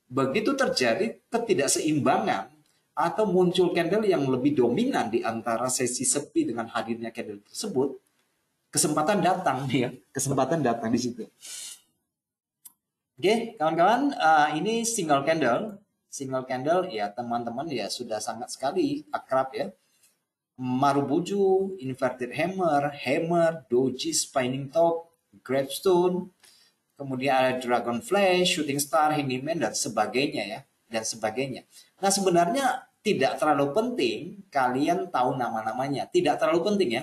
Begitu terjadi ketidakseimbangan atau muncul candle yang lebih dominan di antara sesi sepi dengan hadirnya candle tersebut, kesempatan datang ya, kesempatan datang di situ. Oke, kawan-kawan, ini single candle ya teman-teman ya sudah sangat sekali akrab ya. Marubozu, inverted hammer, doji, spinning top, gravestone, kemudian ada dragon flash, shooting star, handyman dan sebagainya ya, dan sebagainya. Nah, sebenarnya tidak terlalu penting kalian tahu nama-namanya, tidak terlalu penting ya.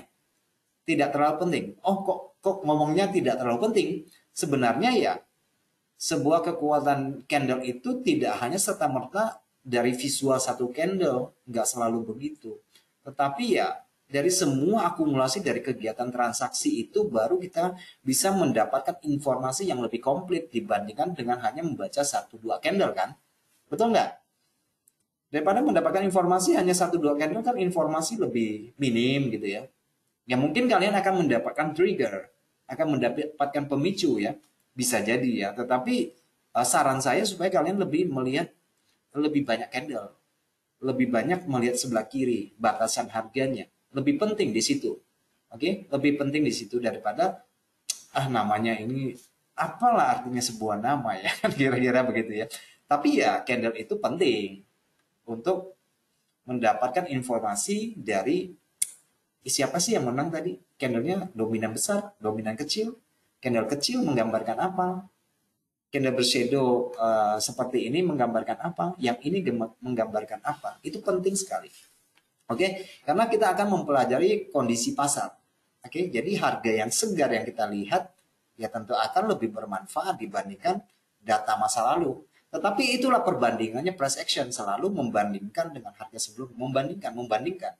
Tidak terlalu penting. Oh, kok ngomongnya tidak terlalu penting? Sebenarnya ya sebuah kekuatan candle itu tidak hanya serta-merta dari visual satu candle, nggak selalu begitu. Tetapi ya dari semua akumulasi dari kegiatan transaksi itu baru kita bisa mendapatkan informasi yang lebih komplit dibandingkan dengan hanya membaca 1-2 candle kan? Betul nggak? Daripada mendapatkan informasi hanya 1-2 candle kan informasi lebih minim gitu ya. Ya mungkin kalian akan mendapatkan trigger, akan mendapatkan pemicu ya. Bisa jadi ya, tetapi saran saya supaya kalian lebih melihat lebih banyak candle, lebih banyak melihat sebelah kiri batasan harganya, lebih penting di situ. Oke, lebih penting di situ daripada namanya ini apalah artinya sebuah nama ya kan kira-kira begitu ya. Tapi ya candle itu penting untuk mendapatkan informasi dari siapa sih yang menang tadi? Candlenya dominan besar, dominan kecil, candle kecil menggambarkan apa? Candle bershadow seperti ini menggambarkan apa? Yang ini menggambarkan apa? Itu penting sekali. Oke, karena kita akan mempelajari kondisi pasar. Oke, jadi harga yang segar yang kita lihat ya tentu akan lebih bermanfaat dibandingkan data masa lalu. Tetapi itulah perbandingannya price action, selalu membandingkan dengan harga sebelum, membandingkan.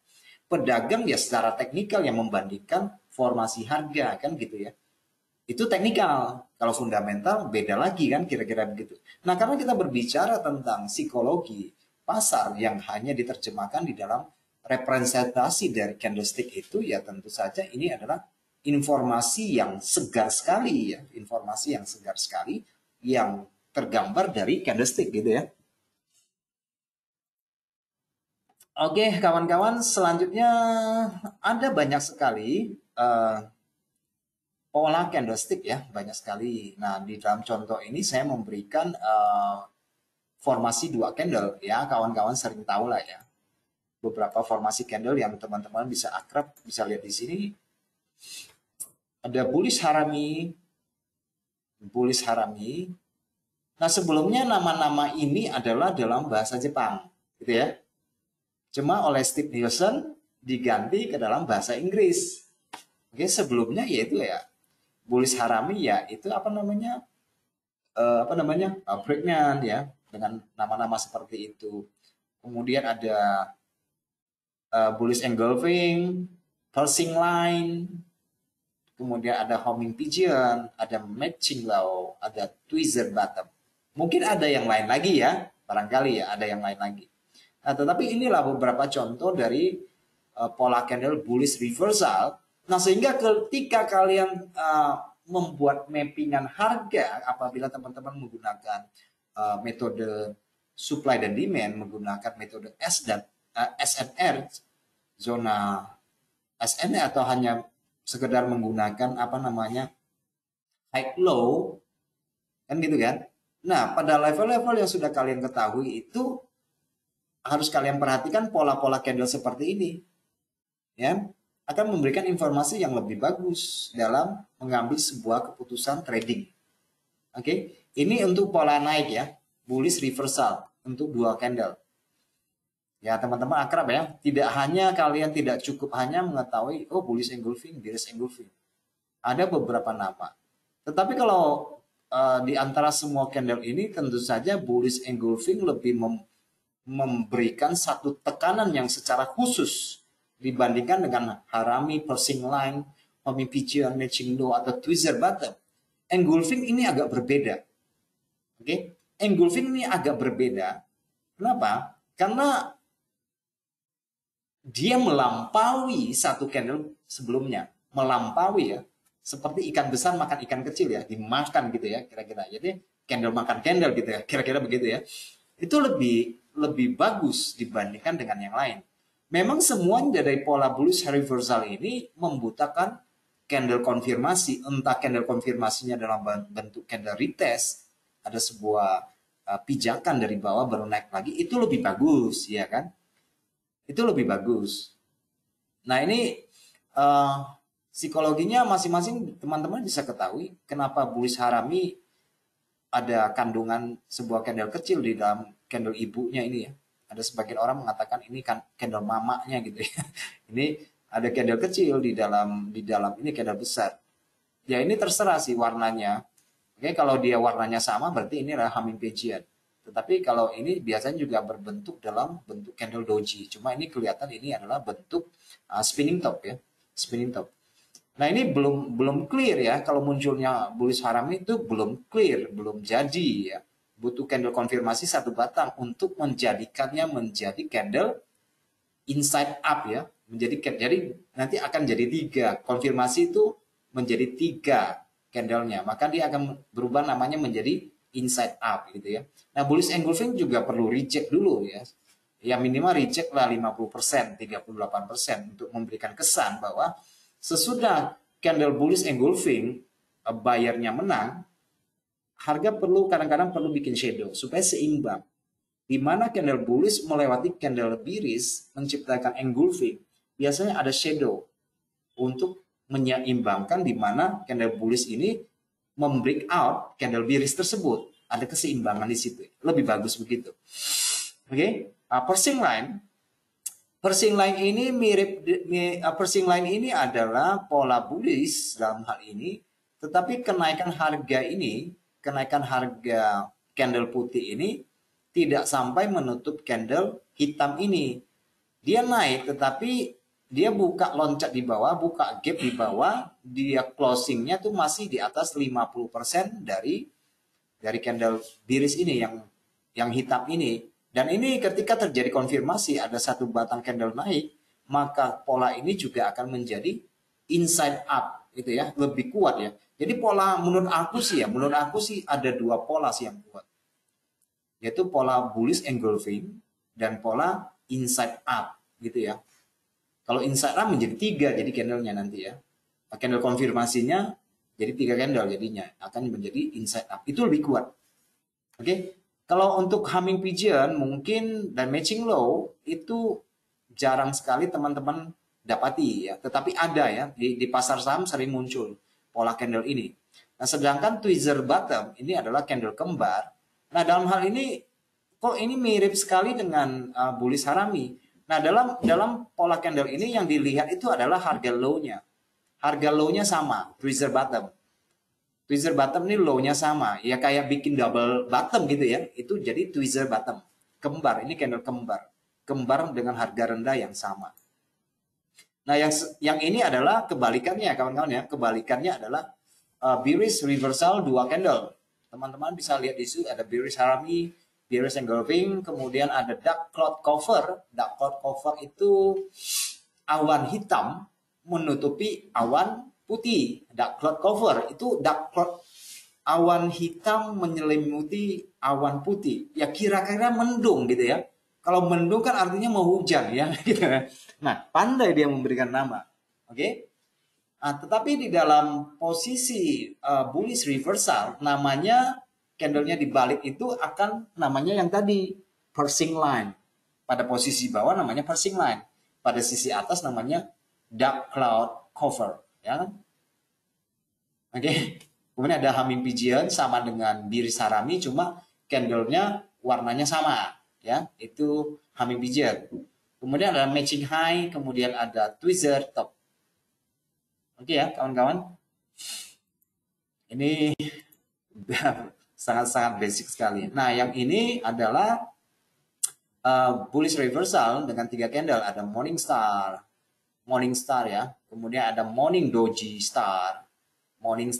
Pedagang ya secara teknikal yang membandingkan formasi harga kan gitu ya. Itu teknikal. Kalau fundamental beda lagi kan kira-kira begitu. Nah, karena kita berbicara tentang psikologi pasar yang hanya diterjemahkan di dalam representasi dari candlestick itu, ya tentu saja ini adalah informasi yang segar sekali ya, informasi yang segar sekali yang tergambar dari candlestick gitu ya. Oke, kawan-kawan, selanjutnya ada banyak sekali pola candlestick ya, banyak sekali. Nah, di dalam contoh ini saya memberikan formasi dua candle ya, kawan-kawan sering tahu lah ya. Beberapa formasi candle yang teman-teman bisa akrab, bisa lihat di sini. Ada bullish harami, bullish harami. Nah, sebelumnya nama-nama ini adalah dalam bahasa Jepang, gitu ya. Cuma oleh Steve Nielsen diganti ke dalam bahasa Inggris. Oke, sebelumnya yaitu ya bullish harami ya itu apa namanya pregnant ya dengan nama-nama seperti itu. Kemudian ada bullish engulfing, pulsing line, kemudian ada homing pigeon, ada matching low, ada tweezer bottom. Mungkin ada yang lain lagi ya, barangkali ya ada yang lain lagi. Nah, tetapi inilah beberapa contoh dari pola candle bullish reversal. Nah, sehingga ketika kalian membuat mappingan harga, apabila teman-teman menggunakan metode supply dan demand, menggunakan metode SNR, zona SNR, atau hanya sekedar menggunakan apa namanya high low, kan gitu kan. Nah, pada level-level yang sudah kalian ketahui itu harus kalian perhatikan pola-pola candle seperti ini ya, akan memberikan informasi yang lebih bagus dalam mengambil sebuah keputusan trading. Oke, ini untuk pola naik ya, bullish reversal untuk dua candle. Ya, teman-teman akrab ya. Tidak hanya kalian tidak cukup hanya mengetahui oh bullish engulfing, bearish engulfing. Ada beberapa nama. Tetapi kalau di antara semua candle ini tentu saja bullish engulfing lebih memberikan satu tekanan yang secara khusus dibandingkan dengan harami, pulsing line, homing pigeon, matching low, atau tweezer bottom. Engulfing ini agak berbeda. Oke, engulfing ini agak berbeda. Kenapa? Karena dia melampaui satu candle sebelumnya, melampaui ya, seperti ikan besar makan ikan kecil ya, dimakan gitu ya, kira-kira. Jadi candle makan candle gitu ya, kira-kira begitu ya. Itu lebih bagus dibandingkan dengan yang lain. Memang semuanya dari pola bullish reversal ini membutuhkan candle konfirmasi, entah candle konfirmasinya dalam bentuk candle retest, ada sebuah pijakan dari bawah baru naik lagi, itu lebih bagus ya kan. Itu lebih bagus. Nah, ini psikologinya masing-masing teman-teman bisa ketahui kenapa bullish harami ada kandungan sebuah candle kecil di dalam candle ibunya ini ya. Ada sebagian orang mengatakan ini kan candle mamanya gitu ya. Ini ada candle kecil di dalam ini candle besar. Ya, ini terserah sih warnanya. Oke, kalau dia warnanya sama berarti ini adalah homing pigeon. Tetapi kalau ini biasanya juga berbentuk dalam bentuk candle doji. Cuma ini kelihatan ini adalah bentuk spinning top ya, spinning top. Nah, ini belum clear ya. Kalau munculnya bullish harami itu belum clear, belum jadi ya. Butuh candle konfirmasi satu batang untuk menjadikannya menjadi candle inside up ya. Jadi nanti akan jadi 3. Konfirmasi itu menjadi 3 candlenya, maka dia akan berubah namanya menjadi inside up gitu ya. Nah, bullish engulfing juga perlu reject dulu ya. Ya minimal reject lah 50%, 38% untuk memberikan kesan bahwa sesudah candle bullish engulfing buyernya menang, harga perlu kadang-kadang perlu bikin shadow supaya seimbang. Di mana candle bullish melewati candle bearish menciptakan engulfing, biasanya ada shadow untuk menyeimbangkan di mana candle bullish ini membreak out candle bearish tersebut. Ada keseimbangan di situ. Lebih bagus begitu. Oke, Pershing line. Pershing line ini Pershing line ini adalah pola bullish dalam hal ini, tetapi kenaikan harga candle putih ini tidak sampai menutup candle hitam ini. Dia naik tetapi dia buka loncat di bawah, buka gap di bawah, dia closingnya tuh masih di atas 50% dari candle bearish ini yang hitam ini. Dan ini ketika terjadi konfirmasi ada satu batang candle naik, maka pola ini juga akan menjadi inside up gitu ya, lebih kuat ya. Jadi pola menurut aku sih ada dua pola sih yang kuat. Yaitu pola bullish engulfing dan pola inside up gitu ya. Kalau inside up menjadi 3 jadi candlenya nanti ya. Candle konfirmasinya jadi 3 candle jadinya akan menjadi inside up. Itu lebih kuat. Oke. Kalau untuk humming pigeon mungkin dan matching low itu jarang sekali teman-teman dapati ya. Tetapi ada ya di pasar saham sering muncul pola candle ini. Nah, sedangkan tweezer bottom ini adalah candle kembar. Nah, dalam hal ini kok ini mirip sekali dengan bullish harami. Nah, dalam pola candle ini yang dilihat itu adalah harga low-nya. Harga low-nya sama, tweezer bottom. Tweezer bottom ini low-nya sama. Ya kayak bikin double bottom gitu ya. Itu jadi tweezer bottom. Kembar, ini candle kembar. Kembar dengan harga rendah yang sama. Nah, yang ini adalah kebalikannya kawan-kawan ya. Kebalikannya adalah bearish reversal 2 candle. Teman-teman bisa lihat di situ ada bearish harami, bearish engulfing, kemudian ada dark cloud cover. Dark cloud cover itu awan hitam menutupi awan putih. Dark cloud cover itu dark cloud awan hitam menyelimuti awan putih. Ya kira-kira mendung gitu ya. Kalau mendung kan artinya mau hujan ya. Nah, pandai dia memberikan nama. Oke. Nah, tetapi di dalam posisi bullish reversal namanya candlenya dibalik itu akan namanya yang tadi Pershing line. Pada posisi bawah namanya Pershing line. Pada sisi atas namanya dark cloud cover, ya. Oke. Kemudian ada humming pigeon sama dengan bearish harami cuma candlenya warnanya sama, ya. Itu humming pigeon. Kemudian ada matching high, kemudian ada tweezer top. Oke ya, kawan-kawan. Ini sangat-sangat basic sekali. Nah, yang ini adalah bullish reversal dengan 3 candle. Ada morning star ya. Kemudian ada morning doji star, morning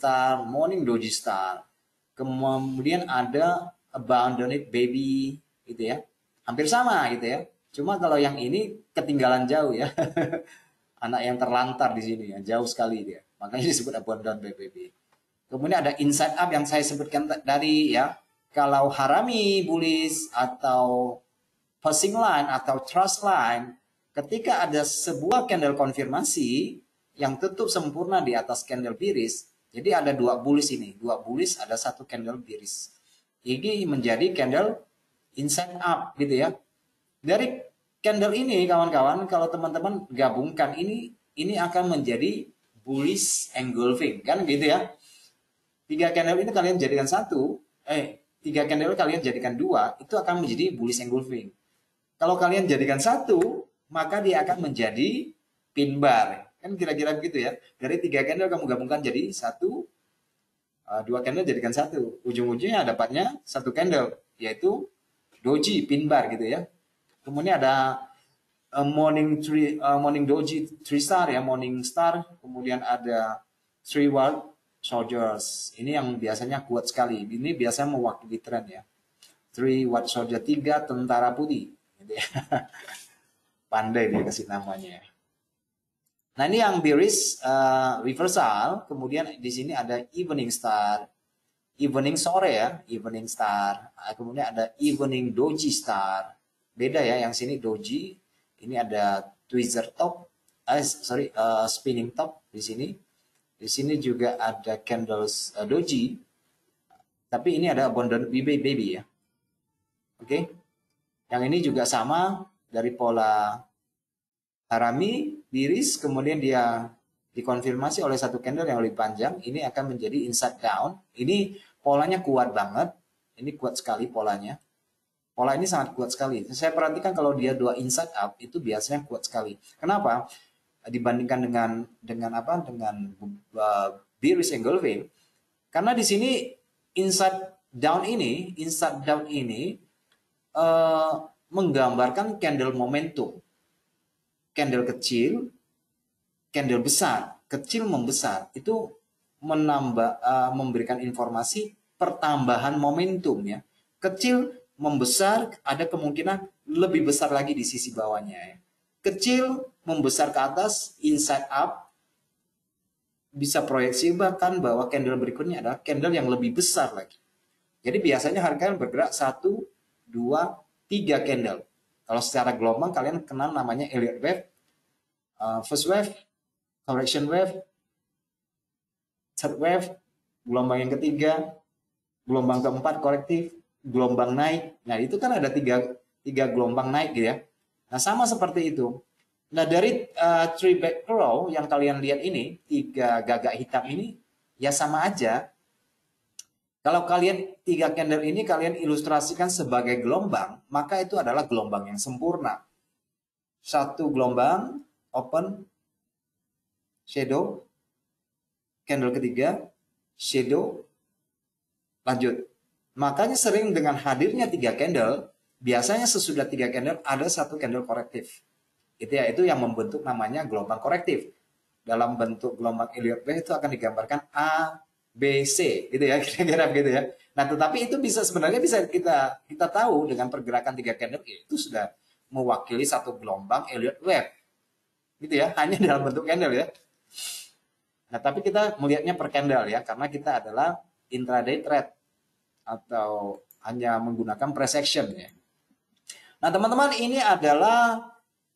doji star. Kemudian ada abandoned baby gitu ya. Hampir sama gitu ya. Cuma kalau yang ini ketinggalan jauh ya. Anak yang terlantar di sini ya, jauh sekali dia. Makanya disebut abandoned baby. Kemudian ada inside up yang saya sebutkan dari ya. Kalau harami bullish atau Pershing line atau trust line, ketika ada sebuah candle konfirmasi yang tutup sempurna di atas candle bearish, jadi ada 2 bullish ini, 2 bullish ada 1 candle bearish. Ini menjadi candle inside up gitu ya. Dari candle ini kawan-kawan, kalau teman-teman gabungkan ini akan menjadi bullish engulfing kan gitu ya. 3 candle ini kalian jadikan 3 candle kalian jadikan 2, itu akan menjadi bullish engulfing. Kalau kalian jadikan 1, maka dia akan menjadi pin bar. Kan kira-kira begitu ya. Dari 3 candle kamu gabungkan jadi 1, 2 candle jadikan 1. Ujung-ujungnya dapatnya 1 candle, yaitu doji pin bar gitu ya. Kemudian ada morning doji 3 star ya, morning star. Kemudian ada 3 white soldiers. Ini yang biasanya kuat sekali. Ini biasanya mewakili tren ya. 3 white soldier, 3 tentara putih. Gitu ya. Pandai dia kasih namanya. Nah, ini yang bearish reversal, kemudian di sini ada evening star, evening sore ya, evening star, kemudian ada evening doji star. Beda ya, yang sini doji, ini ada tweezer top, spinning top di sini. Di sini juga ada candles doji, tapi ini ada abundant baby ya. Oke. Yang ini juga sama dari pola harami, biris, kemudian dia dikonfirmasi oleh satu candle yang lebih panjang, ini akan menjadi inside down. Ini polanya kuat banget, ini kuat sekali polanya. Pola ini sangat kuat sekali. Saya perhatikan kalau dia dua inside up itu biasanya kuat sekali. Kenapa? Dibandingkan dengan bearish engulfing, karena di sini inside down ini menggambarkan candle momentum. Candle kecil, candle besar, kecil membesar, itu memberikan informasi pertambahan momentum ya. Kecil membesar, ada kemungkinan lebih besar lagi di sisi bawahnya ya. Kecil membesar ke atas, inside up, bisa proyeksi bahkan bahwa candle berikutnya adalah candle yang lebih besar lagi. Jadi biasanya harga bergerak 1, 2, 3 candle. Kalau secara gelombang kalian kenal namanya Elliott wave, first wave, correction wave, third wave, gelombang yang ketiga, gelombang keempat korektif, gelombang naik. Nah itu kan ada tiga gelombang naik gitu ya. Nah sama seperti itu. Nah dari three back row yang kalian lihat ini, 3 gagak hitam ini, ya sama aja. Kalau kalian 3 candle ini kalian ilustrasikan sebagai gelombang, maka itu adalah gelombang yang sempurna. Satu gelombang, open, shadow, candle ketiga, shadow, lanjut. Makanya sering dengan hadirnya 3 candle, biasanya sesudah 3 candle ada 1 candle korektif. Itu yang membentuk namanya gelombang korektif. Dalam bentuk gelombang Elliott wave itu akan digambarkan A, B, C, gitu ya, kira-kira gitu ya. Nah, tetapi itu sebenarnya bisa kita tahu dengan pergerakan 3 candle itu sudah mewakili satu gelombang Elliott wave. Gitu ya, hanya dalam bentuk candle ya. Nah, tapi kita melihatnya per candle ya, karena kita adalah intraday trade atau hanya menggunakan price action ya. Nah, teman-teman, ini adalah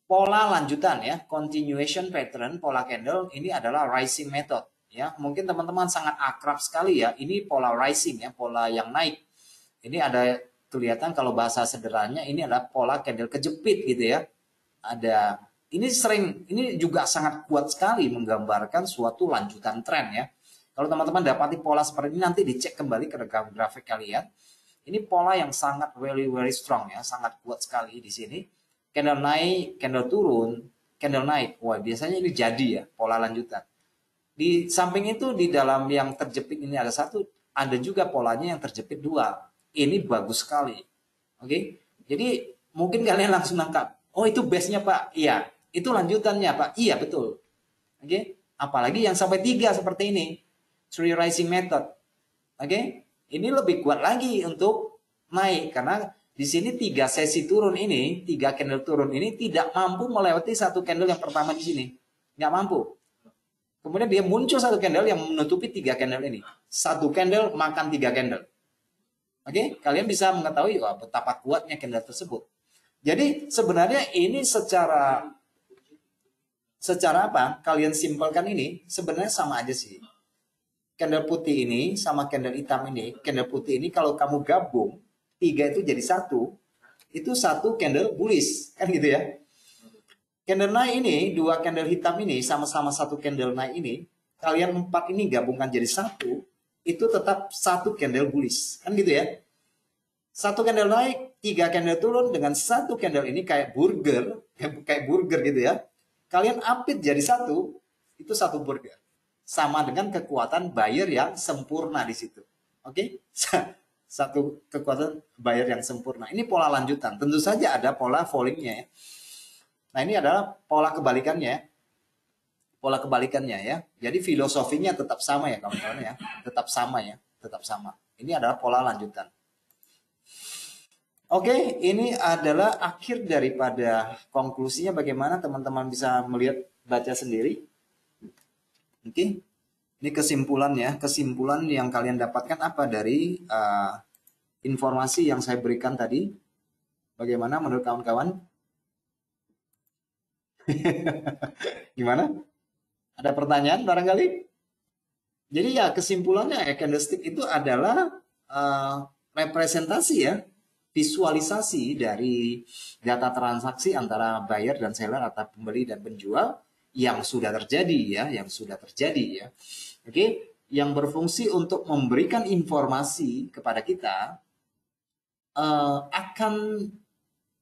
pola lanjutan ya, continuation pattern pola candle. Ini adalah rising method ya. Mungkin teman-teman sangat akrab sekali ya. Ini pola rising ya, pola yang naik. Ini ada kelihatan kalau bahasa sederhananya ini adalah pola candle kejepit gitu ya. Ini juga sangat kuat sekali menggambarkan suatu lanjutan tren ya. Kalau teman-teman dapati pola seperti ini, nanti dicek kembali ke grafik kalian. Ini pola yang sangat very strong ya, sangat kuat sekali di sini. Candle naik, candle turun, candle naik. Wah, biasanya ini jadi ya, pola lanjutan. Di samping itu, di dalam yang terjepit ini ada juga polanya yang terjepit 2. Ini bagus sekali. Oke. Jadi, mungkin kalian langsung nangkap. Oh, itu base-nya, Pak. Iya. Itu lanjutannya, Pak. Iya, betul. Oke. Apalagi yang sampai 3 seperti ini. Three rising method. Oke. Ini lebih kuat lagi untuk naik. Karena di sini 3 sesi turun ini, 3 candle turun ini tidak mampu melewati satu candle yang pertama di sini. Nggak mampu. Kemudian dia muncul satu candle yang menutupi 3 candle ini. Satu candle makan 3 candle. Oke, kalian bisa mengetahui betapa kuatnya candle tersebut. Jadi sebenarnya ini secara apa? Kalian simpelkan ini sebenarnya sama aja sih. Candle putih ini sama candle hitam ini, candle putih ini kalau kamu gabung 3 itu jadi 1, itu 1 candle bullish, kan gitu ya. Candle naik ini, 2 candle hitam ini sama-sama 1 candle naik ini, kalian 4 ini gabungkan jadi 1, itu tetap 1 candle bullish, kan gitu ya. 1 candle naik, 3 candle turun dengan 1 candle ini kayak burger gitu ya. Kalian apit jadi 1, itu 1 burger. Sama dengan kekuatan buyer yang sempurna di situ. Oke? Satu kekuatan buyer yang sempurna. Ini pola lanjutan. Tentu saja ada pola fallingnya ya. Nah, ini adalah pola kebalikannya. Pola kebalikannya ya. Jadi filosofinya tetap sama ya kawan-kawan ya. Tetap sama ya. Tetap sama. Ini adalah pola lanjutan. Oke, ini adalah akhir daripada konklusinya bagaimana teman-teman bisa melihat baca sendiri. Oke. Ini kesimpulannya. Kesimpulan yang kalian dapatkan apa dari informasi yang saya berikan tadi? Bagaimana menurut kawan-kawan? Gimana? Ada pertanyaan barangkali? Jadi ya kesimpulannya candlestick itu adalah representasi ya, visualisasi dari data transaksi antara buyer dan seller atau pembeli dan penjual yang sudah terjadi ya, yang sudah terjadi ya. Oke, yang berfungsi untuk memberikan informasi kepada kita akan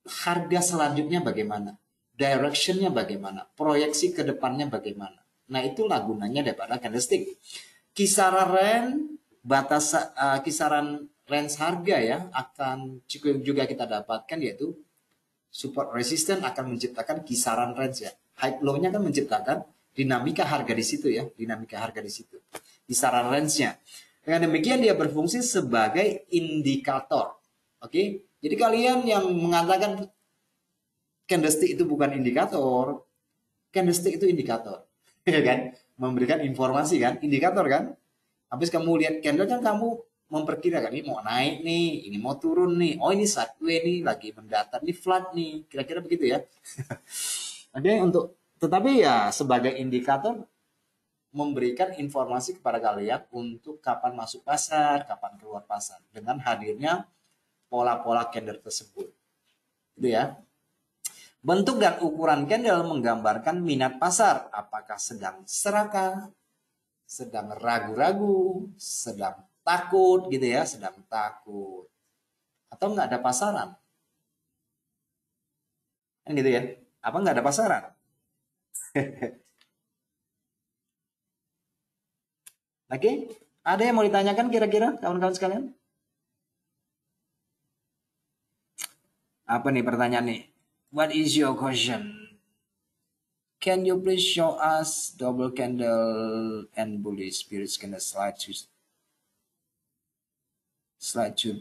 harga selanjutnya bagaimana, directionnya bagaimana, proyeksi ke depannya bagaimana. Nah, itulah gunanya daripada candlestick. Kisaran range harga ya akan juga kita dapatkan, yaitu support resistance akan menciptakan kisaran range ya. High low-nya kan menciptakan dinamika harga di situ ya, dinamika harga di situ. Kisaran range-nya. Dengan demikian dia berfungsi sebagai indikator. Oke? Jadi kalian yang mengatakan candlestick itu bukan indikator, candlestick itu indikator. Ya kan? Memberikan informasi kan, indikator kan. Habis kamu lihat candle kan kamu memperkirakan ini mau naik nih, ini mau turun nih. Oh ini sideways nih, lagi mendatar, ini flat nih. Kira-kira begitu ya. Oke, tetapi ya sebagai indikator memberikan informasi kepada kalian untuk kapan masuk pasar, kapan keluar pasar dengan hadirnya pola-pola candle tersebut. Itu ya. Bentuk dan ukuran candle menggambarkan minat pasar, apakah sedang serakah, sedang ragu-ragu, sedang takut gitu ya, sedang takut. Atau nggak ada pasaran. Kan gitu ya. Apa nggak ada pasaran? Oke, ada yang mau ditanyakan kira-kira kawan-kawan sekalian? Apa nih pertanyaan nih? What is your question? Can you please show us double candle and bullish spirits candle slide to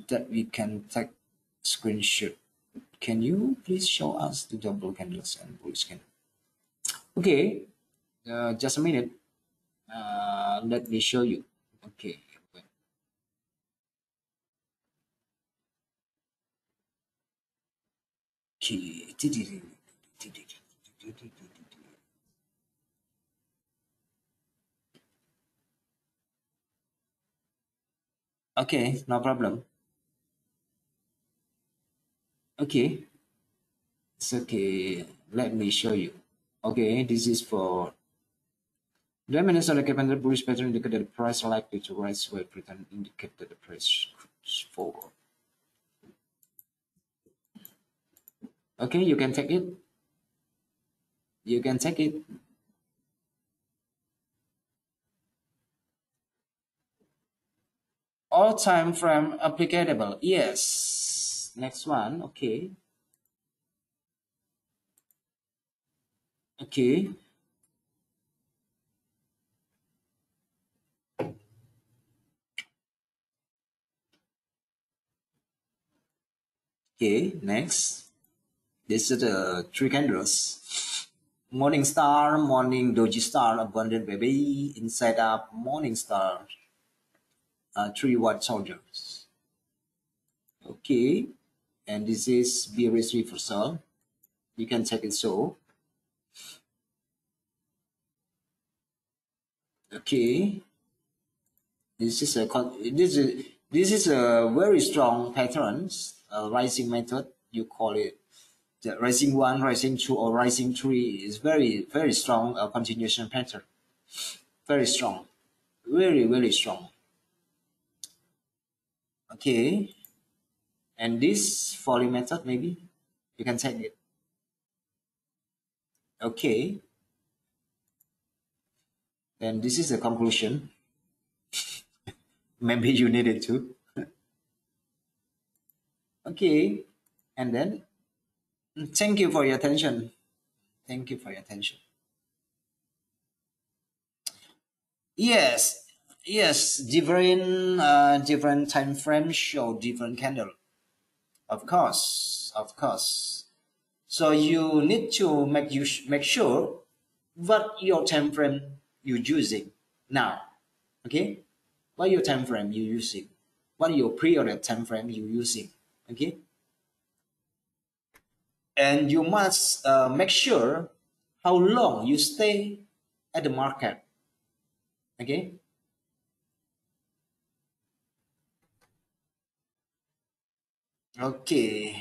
that we can take screenshot? Can you please show us the double candles and bullish candle? Okay, just a minute. Let me show you. Okay. Okay, no problem. Okay, it's okay. Let me show you. Okay, this is for the minutes of the candle bullish pattern indicate that the price likely to rise, while pattern indicate that the price could fall. Okay, you can take it. You can take it. All time frame applicable. Yes. Next one. Okay. Okay. Okay. Next. This is the three candles. Morning star, morning doji star, abundant baby, inside up, morning star, 3 white soldiers. Okay, and this is bearish reversal. You can check it so. Okay, this is a very strong pattern, rising method. You call it the rising 1, rising 2, or rising 3 is very, very strong continuation pattern. Very strong. Very, very strong. Okay. And this falling method, maybe you can take it. Okay. And this is the conclusion. Maybe you need it too. Okay. And then thank you for your attention. Thank you for your attention. Yes, different time frames show different candle. Of course. So you need to make sure what your time frame you using now. Okay, what your time frame you using, what your period time frame you using. Okay, and you must make sure how long you stay at the market. Okay. Oke.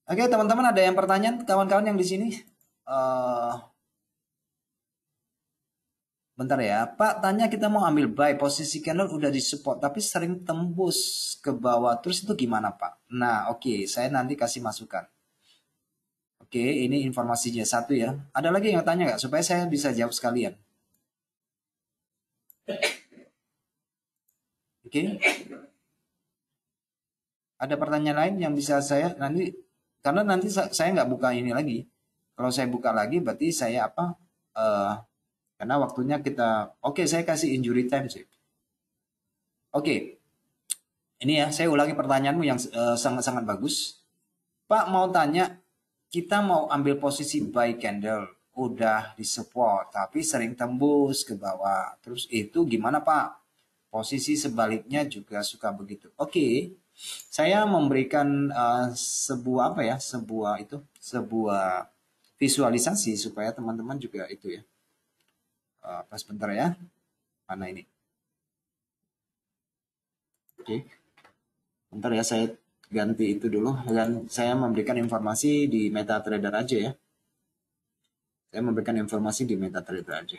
Oke, teman-teman, ada yang pertanyaan kawan-kawan yang di sini? Eh, bentar ya, Pak. Tanya kita mau ambil buy, posisi candle udah di support, tapi sering tembus ke bawah. Terus itu gimana, Pak? Nah, oke, saya nanti kasih masukan. Oke, ini informasinya satu ya. Ada lagi yang tanya nggak? Supaya saya bisa jawab sekalian. Oke. Ada pertanyaan lain yang bisa saya nanti, karena nanti saya nggak buka ini lagi. Kalau saya buka lagi, berarti saya apa? Karena waktunya kita, oke, saya kasih injury time sih. Oke, ini ya, saya ulangi pertanyaanmu yang sangat-sangat bagus. Pak mau tanya, kita mau ambil posisi buy candle, udah di support, tapi sering tembus ke bawah. Terus itu gimana Pak? Posisi sebaliknya juga suka begitu. Oke, saya memberikan sebuah apa ya, sebuah visualisasi supaya teman-teman juga itu ya. Pas bentar ya, mana ini? Oke, bentar ya, saya ganti itu dulu dan saya memberikan informasi di MetaTrader aja ya. Saya memberikan informasi di MetaTrader aja.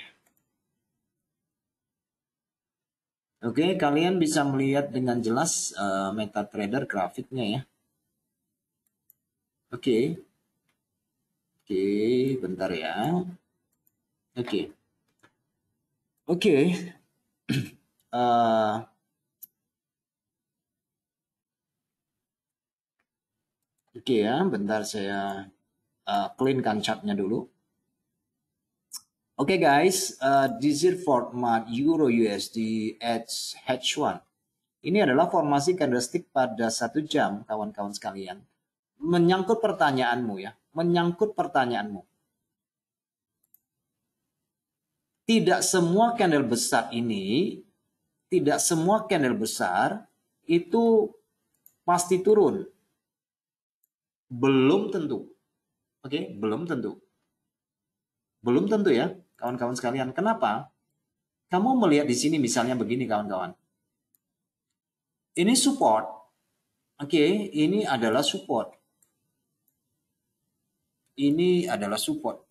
Oke, kalian bisa melihat dengan jelas MetaTrader grafiknya ya. Oke. Oke, bentar ya. Oke. Oke. Oke ya, bentar saya cleankan chartnya dulu. Oke guys, this is format Euro USD H1. Ini adalah formasi candlestick pada 1 jam, kawan-kawan sekalian. Menyangkut pertanyaanmu ya, menyangkut pertanyaanmu. Tidak semua candle besar ini, tidak semua candle besar itu pasti turun. Belum tentu. Oke, belum tentu. Belum tentu ya, kawan-kawan sekalian. Kenapa? Kamu melihat di sini misalnya begini, kawan-kawan. Ini support. Oke, ini adalah support. Ini adalah support.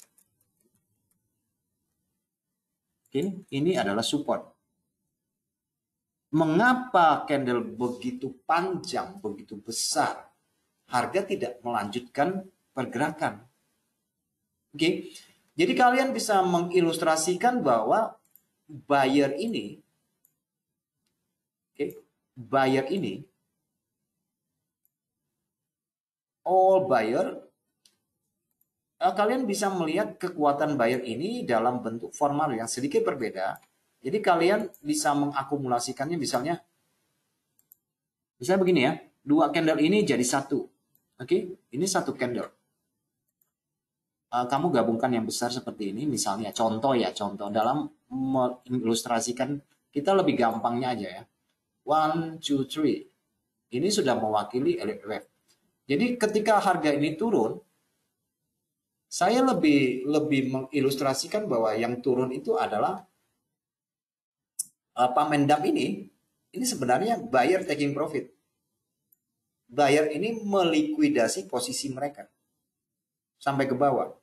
Oke, ini adalah support. Mengapa candle begitu panjang, begitu besar? Harga tidak melanjutkan pergerakan. Oke, jadi kalian bisa mengilustrasikan bahwa buyer ini, buyer ini, all buyer, kalian bisa melihat kekuatan buyer ini dalam bentuk formal yang sedikit berbeda. Jadi kalian bisa mengakumulasikannya misalnya begini ya, 2 candle ini jadi 1. Oke, ini 1 candle. Kamu gabungkan yang besar seperti ini, misalnya contoh dalam mengilustrasikan kita lebih gampangnya aja ya. 1, 2, 3. Ini sudah mewakili elite wave. Jadi ketika harga ini turun, saya lebih mengilustrasikan bahwa yang turun itu adalah pamendam ini sebenarnya buyer taking profit. Buyer ini melikuidasi posisi mereka sampai ke bawah.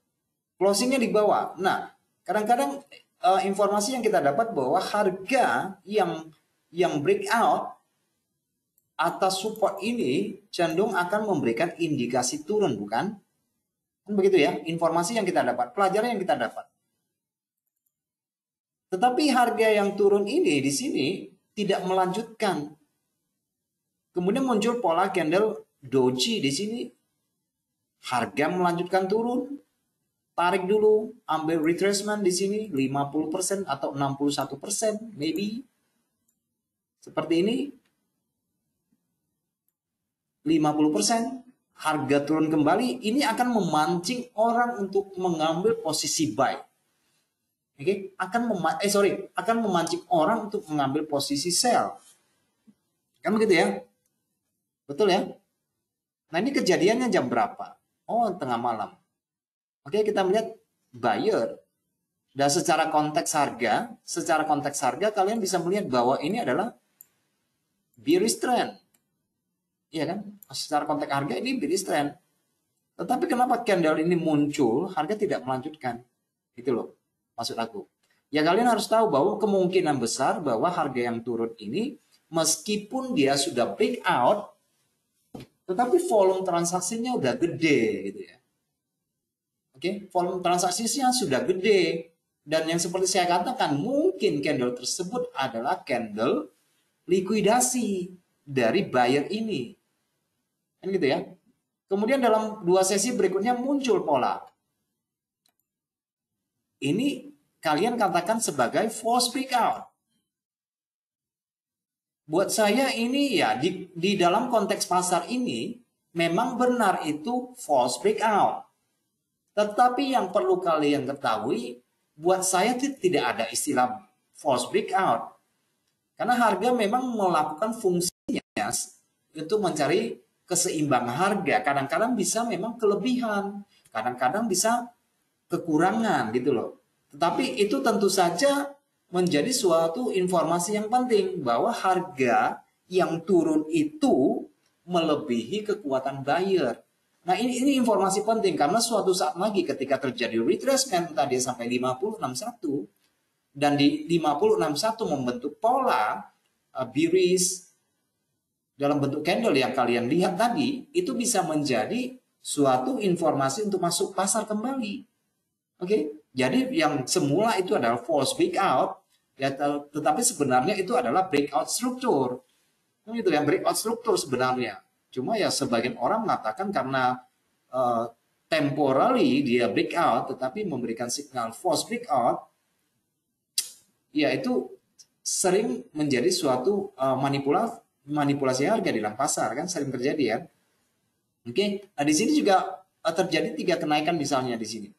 Closingnya di bawah. Nah, kadang-kadang informasi yang kita dapat bahwa harga yang breakout atas support ini cenderung akan memberikan indikasi turun, bukan? Kan begitu ya, informasi yang kita dapat, pelajaran yang kita dapat. Tetapi harga yang turun ini di sini tidak melanjutkan. Kemudian muncul pola candle doji di sini. Harga melanjutkan turun. Tarik dulu, ambil retracement di sini 50% atau 61%, maybe. Seperti ini. 50%, harga turun kembali, ini akan memancing orang untuk mengambil posisi buy. Oke, akan memancing orang untuk mengambil posisi sell. Kan begitu ya? Betul ya? Nah, ini kejadiannya jam berapa? Oh, tengah malam. Oke, kita melihat buyer. Dan secara konteks harga kalian bisa melihat bahwa ini adalah bearish trend. Iya kan? Secara konteks harga ini bearish trend. Tetapi kenapa candle ini muncul, harga tidak melanjutkan? Itu loh, maksud aku. Ya kalian harus tahu bahwa kemungkinan besar bahwa harga yang turun ini, meskipun dia sudah breakout, tetapi volume transaksinya udah gede gitu ya. Oke, volume transaksinya sudah gede. Dan yang seperti saya katakan, mungkin candle tersebut adalah candle likuidasi dari buyer ini. Kan gitu ya. Kemudian dalam 2 sesi berikutnya muncul pola. Ini kalian katakan sebagai false breakout. Buat saya ini ya di dalam konteks pasar ini memang benar itu false breakout. Tetapi yang perlu kalian ketahui, buat saya tidak ada istilah false breakout. Karena harga memang melakukan fungsinya untuk mencari keseimbangan harga. Kadang-kadang bisa memang kelebihan, kadang-kadang bisa kekurangan gitu loh. Tetapi itu tentu saja menjadi suatu informasi yang penting bahwa harga yang turun itu melebihi kekuatan buyer. Nah, ini informasi penting karena suatu saat lagi ketika terjadi retracement tadi sampai 5061 dan di 5061 membentuk pola bearish dalam bentuk candle yang kalian lihat tadi, itu bisa menjadi suatu informasi untuk masuk pasar kembali. Oke, jadi yang semula itu adalah false breakout, ya, tetapi sebenarnya itu adalah breakout struktur. Itu yang breakout struktur sebenarnya. Cuma ya sebagian orang mengatakan karena temporary dia breakout, tetapi memberikan signal false breakout, ya itu sering menjadi suatu manipulasi harga di dalam pasar, kan sering terjadi ya. Oke, nah di sini juga terjadi 3 kenaikan misalnya di sini.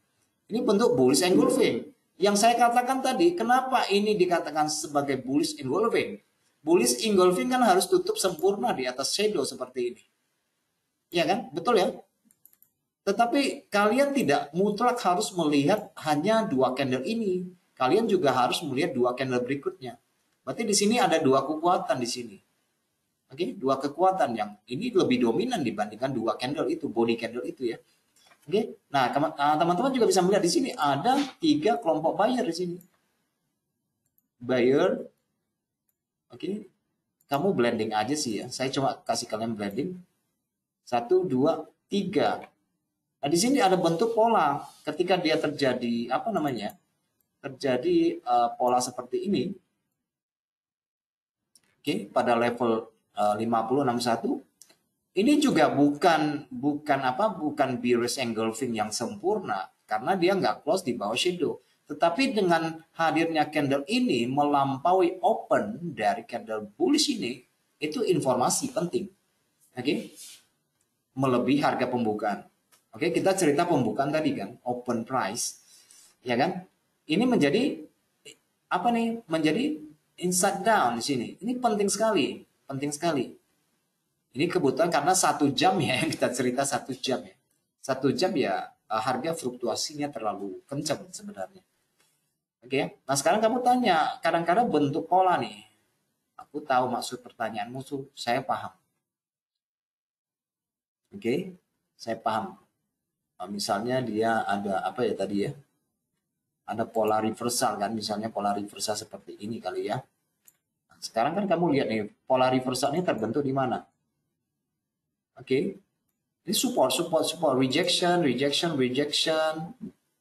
Ini bentuk bullish engulfing. Yang saya katakan tadi, kenapa ini dikatakan sebagai bullish engulfing? Bullish engulfing kan harus tutup sempurna di atas shadow seperti ini. Ya kan? Betul ya? Tetapi kalian tidak mutlak harus melihat hanya 2 candle ini. Kalian juga harus melihat 2 candle berikutnya. Berarti di sini ada 2 kekuatan di sini. Oke, 2 kekuatan yang ini lebih dominan dibandingkan 2 candle itu, body candle itu ya. Oke, nah teman-teman juga bisa melihat di sini ada 3 kelompok buyer di sini. Buyer, oke, kamu blending aja sih ya. Saya cuma kasih kalian blending. 1, 2, 3. Nah di sini ada bentuk pola. Ketika dia terjadi apa namanya? Terjadi pola seperti ini. Oke, pada level 5061. Ini juga bukan bearish engulfing yang sempurna karena dia nggak close di bawah shadow. Tetapi dengan hadirnya candle ini melampaui open dari candle bullish ini, itu informasi penting. Oke. Melebihi harga pembukaan. Oke, kita cerita pembukaan tadi kan, open price. Ya kan? Ini menjadi apa nih? Menjadi inside down di sini. Ini penting sekali, penting sekali. Ini kebetulan karena 1 jam ya yang kita cerita 1 jam ya. 1 jam ya harga fluktuasinya terlalu kencang sebenarnya. Oke, nah sekarang kamu tanya, kadang-kadang bentuk pola nih. Aku tahu maksud pertanyaanmu, saya paham. Oke, saya paham. Misalnya dia ada apa ya tadi ya? Ada pola reversal kan, misalnya pola reversal seperti ini kali ya. Nah, sekarang kan kamu lihat nih, pola reversal ini terbentuk di mana? Oke, ini support, rejection,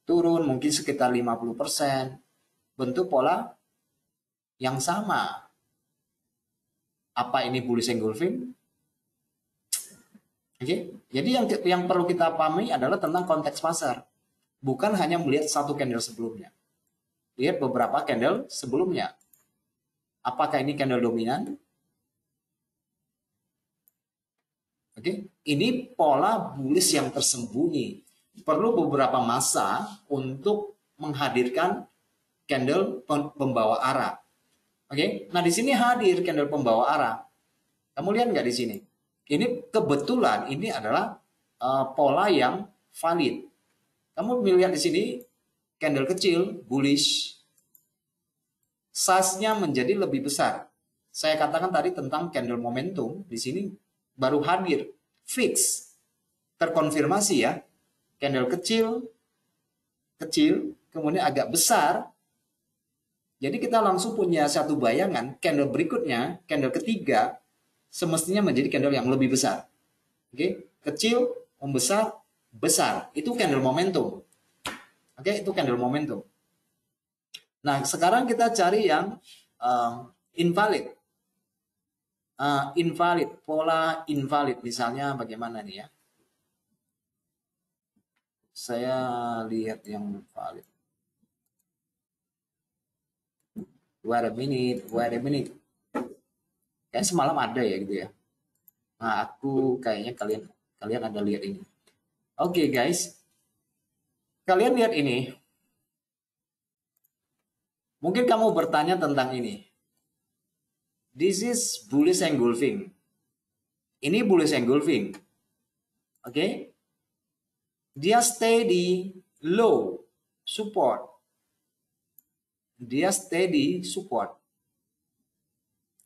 turun mungkin sekitar 50%. Bentuk pola yang sama. Apa ini bullish engulfing? Oke, jadi yang perlu kita pahami adalah tentang konteks pasar. Bukan hanya melihat 1 candle sebelumnya. Lihat beberapa candle sebelumnya. Apakah ini candle dominan? Oke, ini pola bullish yang tersembunyi. Perlu beberapa masa untuk menghadirkan candle pembawa arah. Oke, nah di sini hadir candle pembawa arah. Kamu lihat nggak di sini? Ini kebetulan ini adalah pola yang valid. Kamu melihat di sini candle kecil bullish, size-nya menjadi lebih besar. Saya katakan tadi tentang candle momentum, di sini baru hadir, fix, terkonfirmasi ya. Candle kecil, kecil, kemudian agak besar. Jadi kita langsung punya satu bayangan, candle berikutnya, candle ketiga, semestinya menjadi candle yang lebih besar. Oke, kecil, membesar, besar. Itu candle momentum. Oke, itu candle momentum. Nah, sekarang kita cari yang invalid. Invalid, pola invalid. Misalnya bagaimana nih ya? Saya lihat yang valid. Wait a minute. Kayak semalam ada ya gitu ya. Nah, aku kayaknya kalian ada lihat ini. Oke, guys. Kalian lihat ini. Mungkin kamu bertanya tentang ini. This is bullish engulfing. Ini bullish engulfing. Oke. Dia stay di low support. Dia stay di support.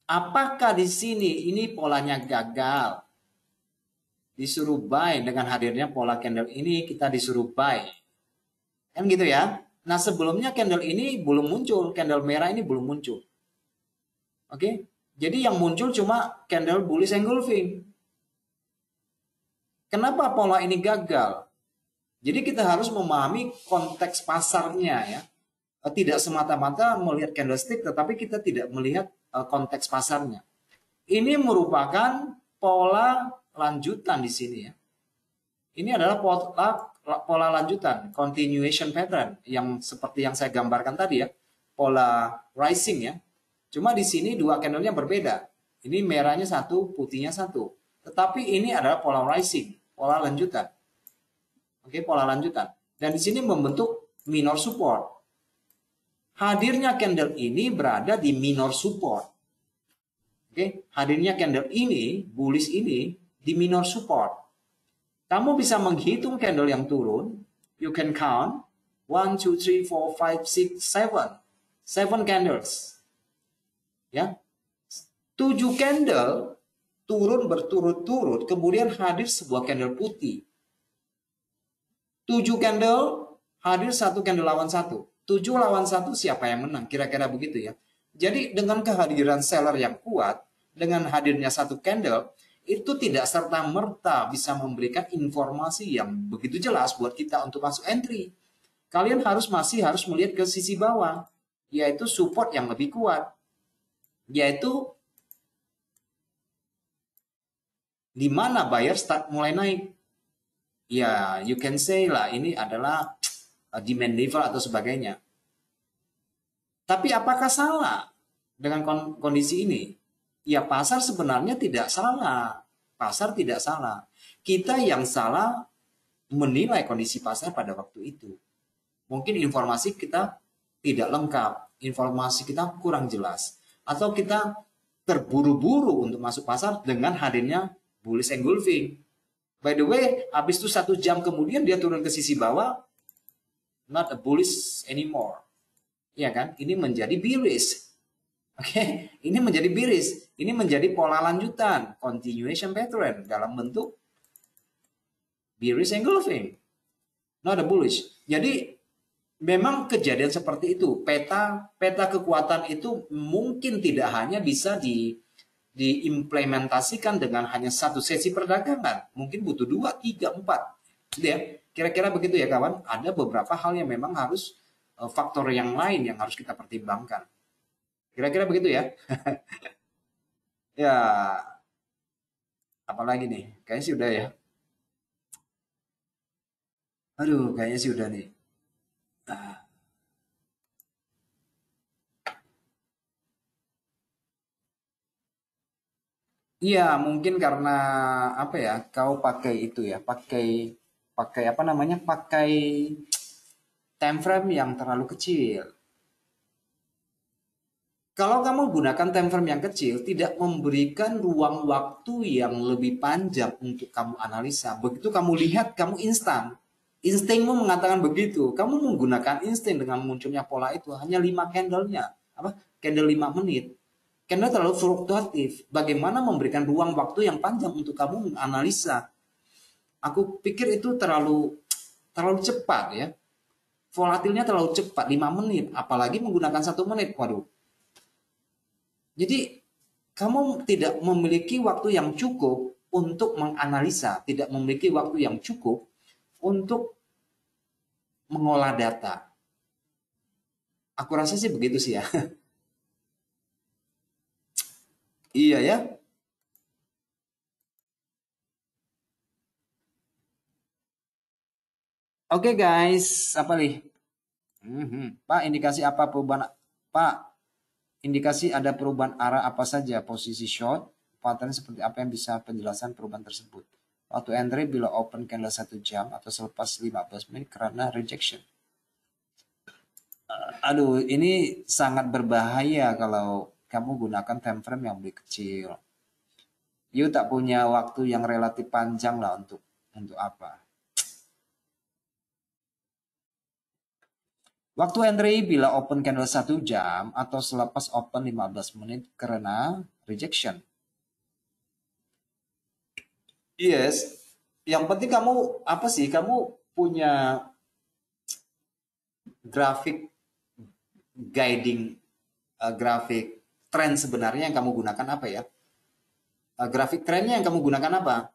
Apakah di sini ini polanya gagal? Disuruh buy dengan hadirnya pola candle ini, kita disuruh buy. Kan gitu ya. Nah, sebelumnya candle ini belum muncul, candle merah ini belum muncul. Oke. Jadi yang muncul cuma candle bullish engulfing. Kenapa pola ini gagal? Jadi kita harus memahami konteks pasarnya ya. Tidak semata-mata melihat candlestick, tetapi kita tidak melihat konteks pasarnya. Ini merupakan pola lanjutan di sini ya. Ini adalah pola lanjutan, continuation pattern yang seperti yang saya gambarkan tadi ya, pola rising ya. Cuma di sini dua candlenya berbeda. Ini merahnya satu, putihnya satu. Tetapi ini adalah pola rising, pola lanjutan. Oke, pola lanjutan. Dan di sini membentuk minor support. Hadirnya candle ini berada di minor support. Oke, hadirnya candle ini, bullish ini di minor support. Kamu bisa menghitung candle yang turun. You can count 1, 2, 3, 4, 5, 6, 7. 7 candles. Ya. 7 candle turun berturut-turut, kemudian hadir sebuah candle putih. 7 candle hadir satu candle lawan satu. 7 lawan 1 siapa yang menang? Kira-kira begitu ya. Jadi dengan kehadiran seller yang kuat, dengan hadirnya satu candle, itu tidak serta-merta bisa memberikan informasi yang begitu jelas buat kita untuk masuk entry. Kalian masih harus melihat ke sisi bawah, yaitu support yang lebih kuat. Yaitu di mana buyer start mulai naik. Ya, you can say lah ini adalah demand level atau sebagainya. Tapi apakah salah dengan kondisi ini? Ya, pasar sebenarnya tidak salah. Pasar tidak salah. Kita yang salah menilai kondisi pasar pada waktu itu. Mungkin informasi kita tidak lengkap, informasi kita kurang jelas, atau kita terburu-buru untuk masuk pasar dengan hadirnya bullish engulfing. By the way, habis itu 1 jam kemudian dia turun ke sisi bawah, not a bullish anymore. Ya kan? Ini menjadi bearish. Oke, ini menjadi bearish. Ini menjadi pola lanjutan, continuation pattern dalam bentuk bearish engulfing, not a bullish. Jadi memang kejadian seperti itu. Peta kekuatan itu mungkin tidak hanya bisa diimplementasikan dengan hanya satu sesi perdagangan. Mungkin butuh 2, 3, 4. Gitu ya. Kira-kira begitu ya kawan. Ada beberapa hal yang memang harus faktor yang lain yang harus kita pertimbangkan. Kira-kira begitu ya. Ya, apalagi nih? Kayaknya sih udah ya. Aduh, kayaknya sih udah nih. Ah, Iya, mungkin karena apa ya? Kau pakai itu ya, pakai pakai apa namanya? Pakai time frame yang terlalu kecil. Kalau kamu gunakan time frame yang kecil, tidak memberikan ruang waktu yang lebih panjang untuk kamu analisa. Begitu kamu lihat, kamu instan. Instingmu mengatakan begitu. Kamu menggunakan insting dengan munculnya pola itu. Hanya 5 candle-nya. Apa? Candle 5 menit. Candle terlalu fluktuatif. Bagaimana memberikan ruang waktu yang panjang untuk kamu menganalisa? Aku pikir itu terlalu cepat ya. Volatilnya terlalu cepat, 5 menit. Apalagi menggunakan 1 menit. Waduh. Jadi kamu tidak memiliki waktu yang cukup untuk menganalisa, tidak memiliki waktu yang cukup untuk mengolah data. Aku rasa sih begitu sih ya. Iya ya. Oke guys, apa nih? Pak, indikasi apa perubahan? Pak, indikasi ada perubahan arah apa saja? Posisi short, pattern seperti apa yang bisa penjelasan perubahan tersebut? Waktu entry bila open candle 1 jam atau selepas 15 menit karena rejection. Aduh, ini sangat berbahaya kalau kamu gunakan time frame yang lebih kecil. You tak punya waktu yang relatif panjang lah untuk apa? Waktu entry bila open candle 1 jam atau selepas open 15 menit karena rejection. Yes. Yang penting kamu apa sih? Kamu punya grafik guiding, grafik tren sebenarnya yang kamu gunakan apa ya? Grafik trennya yang kamu gunakan apa?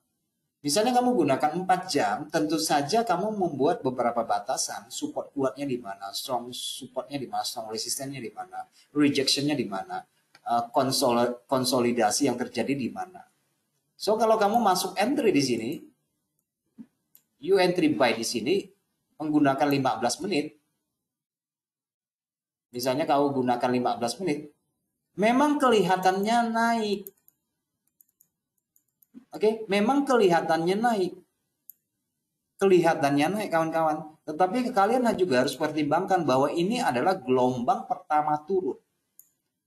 Misalnya kamu gunakan 4 jam, tentu saja kamu membuat beberapa batasan. Support kuatnya di mana, strong supportnya di mana, strong resistennya di mana, rejectionnya di mana, konsolidasi yang terjadi di mana. So kalau kamu masuk entry di sini, you entry buy di sini menggunakan 15 menit. Misalnya kau gunakan 15 menit, memang kelihatannya naik. Oke, memang kelihatannya naik. Kelihatannya naik kawan-kawan. Tetapi kalian juga harus pertimbangkan bahwa ini adalah gelombang pertama turun.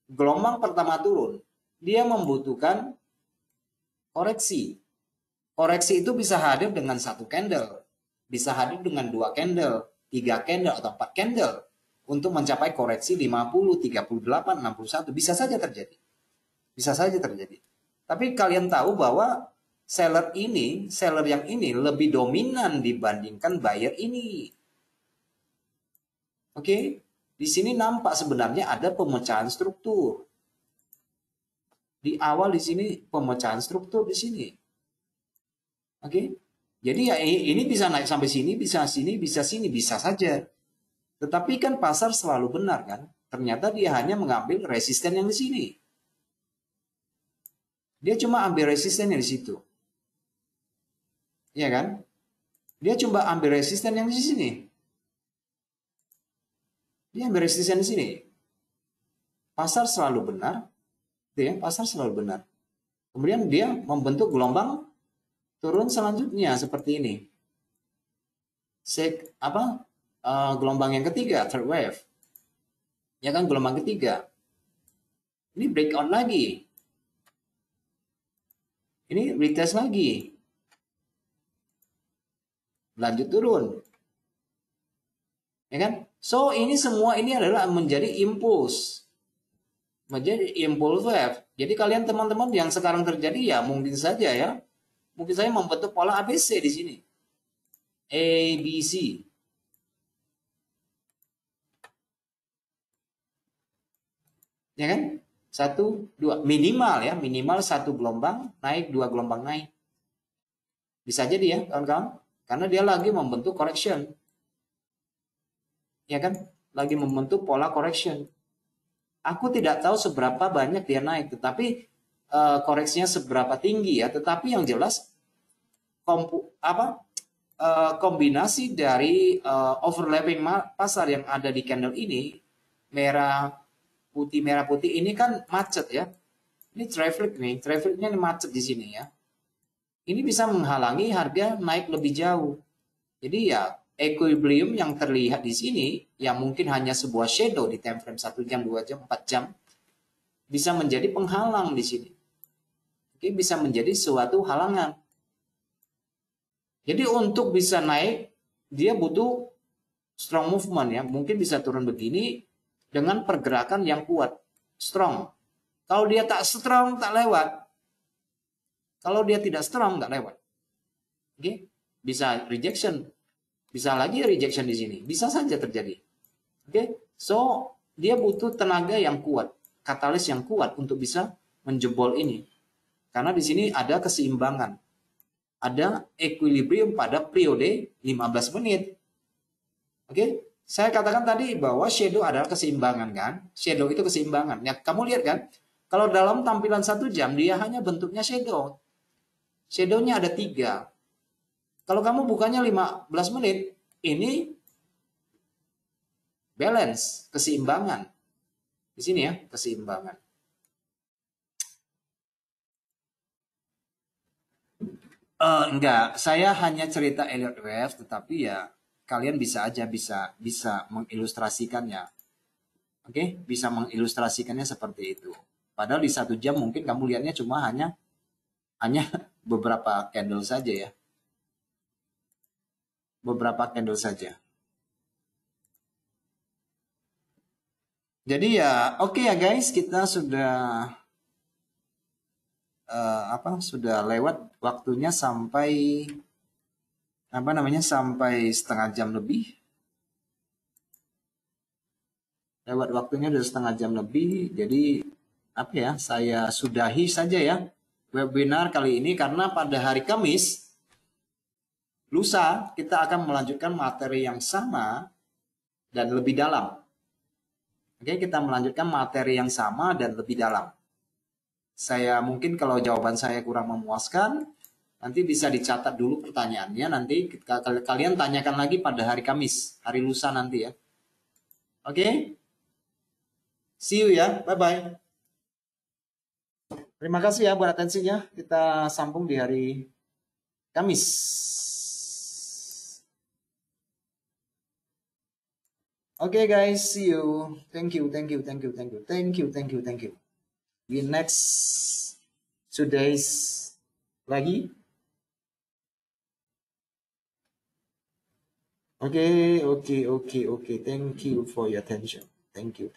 Gelombang pertama turun, dia membutuhkan koreksi. Koreksi itu bisa hadir dengan 1 candle, bisa hadir dengan 2 candle, 3 candle, atau 4 candle untuk mencapai koreksi 50, 38, 61. Bisa saja terjadi. Bisa saja terjadi. Tapi kalian tahu bahwa seller yang ini lebih dominan dibandingkan buyer ini. Oke, di sini nampak sebenarnya ada pemecahan struktur. Di awal di sini pemecahan struktur di sini. Oke, jadi ya ini bisa naik sampai sini, bisa sini, bisa sini, bisa saja. Tetapi kan pasar selalu benar kan? Ternyata dia hanya mengambil resisten yang di sini. Dia cuma ambil resisten yang di situ. Iya kan? Dia coba ambil resisten yang di sini. Dia ambil resisten di sini. Pasar selalu benar, gitu ya, pasar selalu benar. Kemudian dia membentuk gelombang turun selanjutnya seperti ini. Gelombang yang ketiga, third wave. Ya kan, gelombang ketiga. Ini breakout lagi. Ini retest lagi. Lanjut turun. Ya kan? So, ini semua ini adalah menjadi impuls. Menjadi impulse wave. Jadi kalian teman-teman yang sekarang terjadi ya mungkin saja ya. Mungkin saya membentuk pola ABC di sini. ABC. Ya kan? 1, 2. Minimal ya. Minimal 1 gelombang naik, 2 gelombang naik. Bisa jadi ya kawan-kawan. Karena dia lagi membentuk correction. Ya kan? Lagi membentuk pola correction. Aku tidak tahu seberapa banyak dia naik. Tetapi koreksinya seberapa tinggi ya. Tetapi yang jelas kombinasi dari overlapping pasar yang ada di candle ini merah putih ini kan macet ya. Ini traffic nih, trafficnya macet di sini ya. Ini bisa menghalangi harga naik lebih jauh. Jadi ya equilibrium yang terlihat di sini yang mungkin hanya sebuah shadow di time frame 1 jam, 2 jam, 4 jam bisa menjadi penghalang di sini. Oke, bisa menjadi suatu halangan. Jadi untuk bisa naik dia butuh strong movement ya. Mungkin bisa turun begini dengan pergerakan yang kuat, strong. Kalau dia tak strong tak lewat. Kalau dia tidak strong tak lewat. Oke, bisa rejection. Bisa lagi rejection di sini. Bisa saja terjadi. Oke, so dia butuh tenaga yang kuat, katalis yang kuat untuk bisa menjebol ini. Karena di sini ada keseimbangan. Ada equilibrium pada periode 15 menit. Oke, saya katakan tadi bahwa shadow adalah keseimbangan kan? Shadow itu keseimbangan. Ya, kamu lihat kan? Kalau dalam tampilan 1 jam dia hanya bentuknya shadow. Shadownya ada 3. Kalau kamu bukanya 15 menit, ini balance, keseimbangan. Di sini ya, keseimbangan. Enggak, saya hanya cerita Elliott Wave, tetapi ya kalian bisa aja bisa mengilustrasikannya. Oke, bisa mengilustrasikannya seperti itu. Padahal di 1 jam mungkin kamu lihatnya cuma hanya beberapa candle saja ya. Beberapa candle saja. Jadi ya oke ya guys, kita sudah sudah lewat waktunya sampai sampai setengah jam lebih. Lewat waktunya sudah setengah jam lebih. Jadi saya sudahi saja ya webinar kali ini karena pada hari Kamis lusa kita akan melanjutkan materi yang sama dan lebih dalam. Oke, kita melanjutkan materi yang sama dan lebih dalam. Saya mungkin kalau jawaban saya kurang memuaskan, nanti bisa dicatat dulu pertanyaannya. Nanti kalian tanyakan lagi pada hari Kamis, hari lusa nanti ya. Oke? See you ya. Bye-bye. Terima kasih ya buat atensinya. Kita sambung di hari Kamis. Okay guys, see you. Thank you. We next 2 days lagi. Okay. Thank you for your attention. Thank you.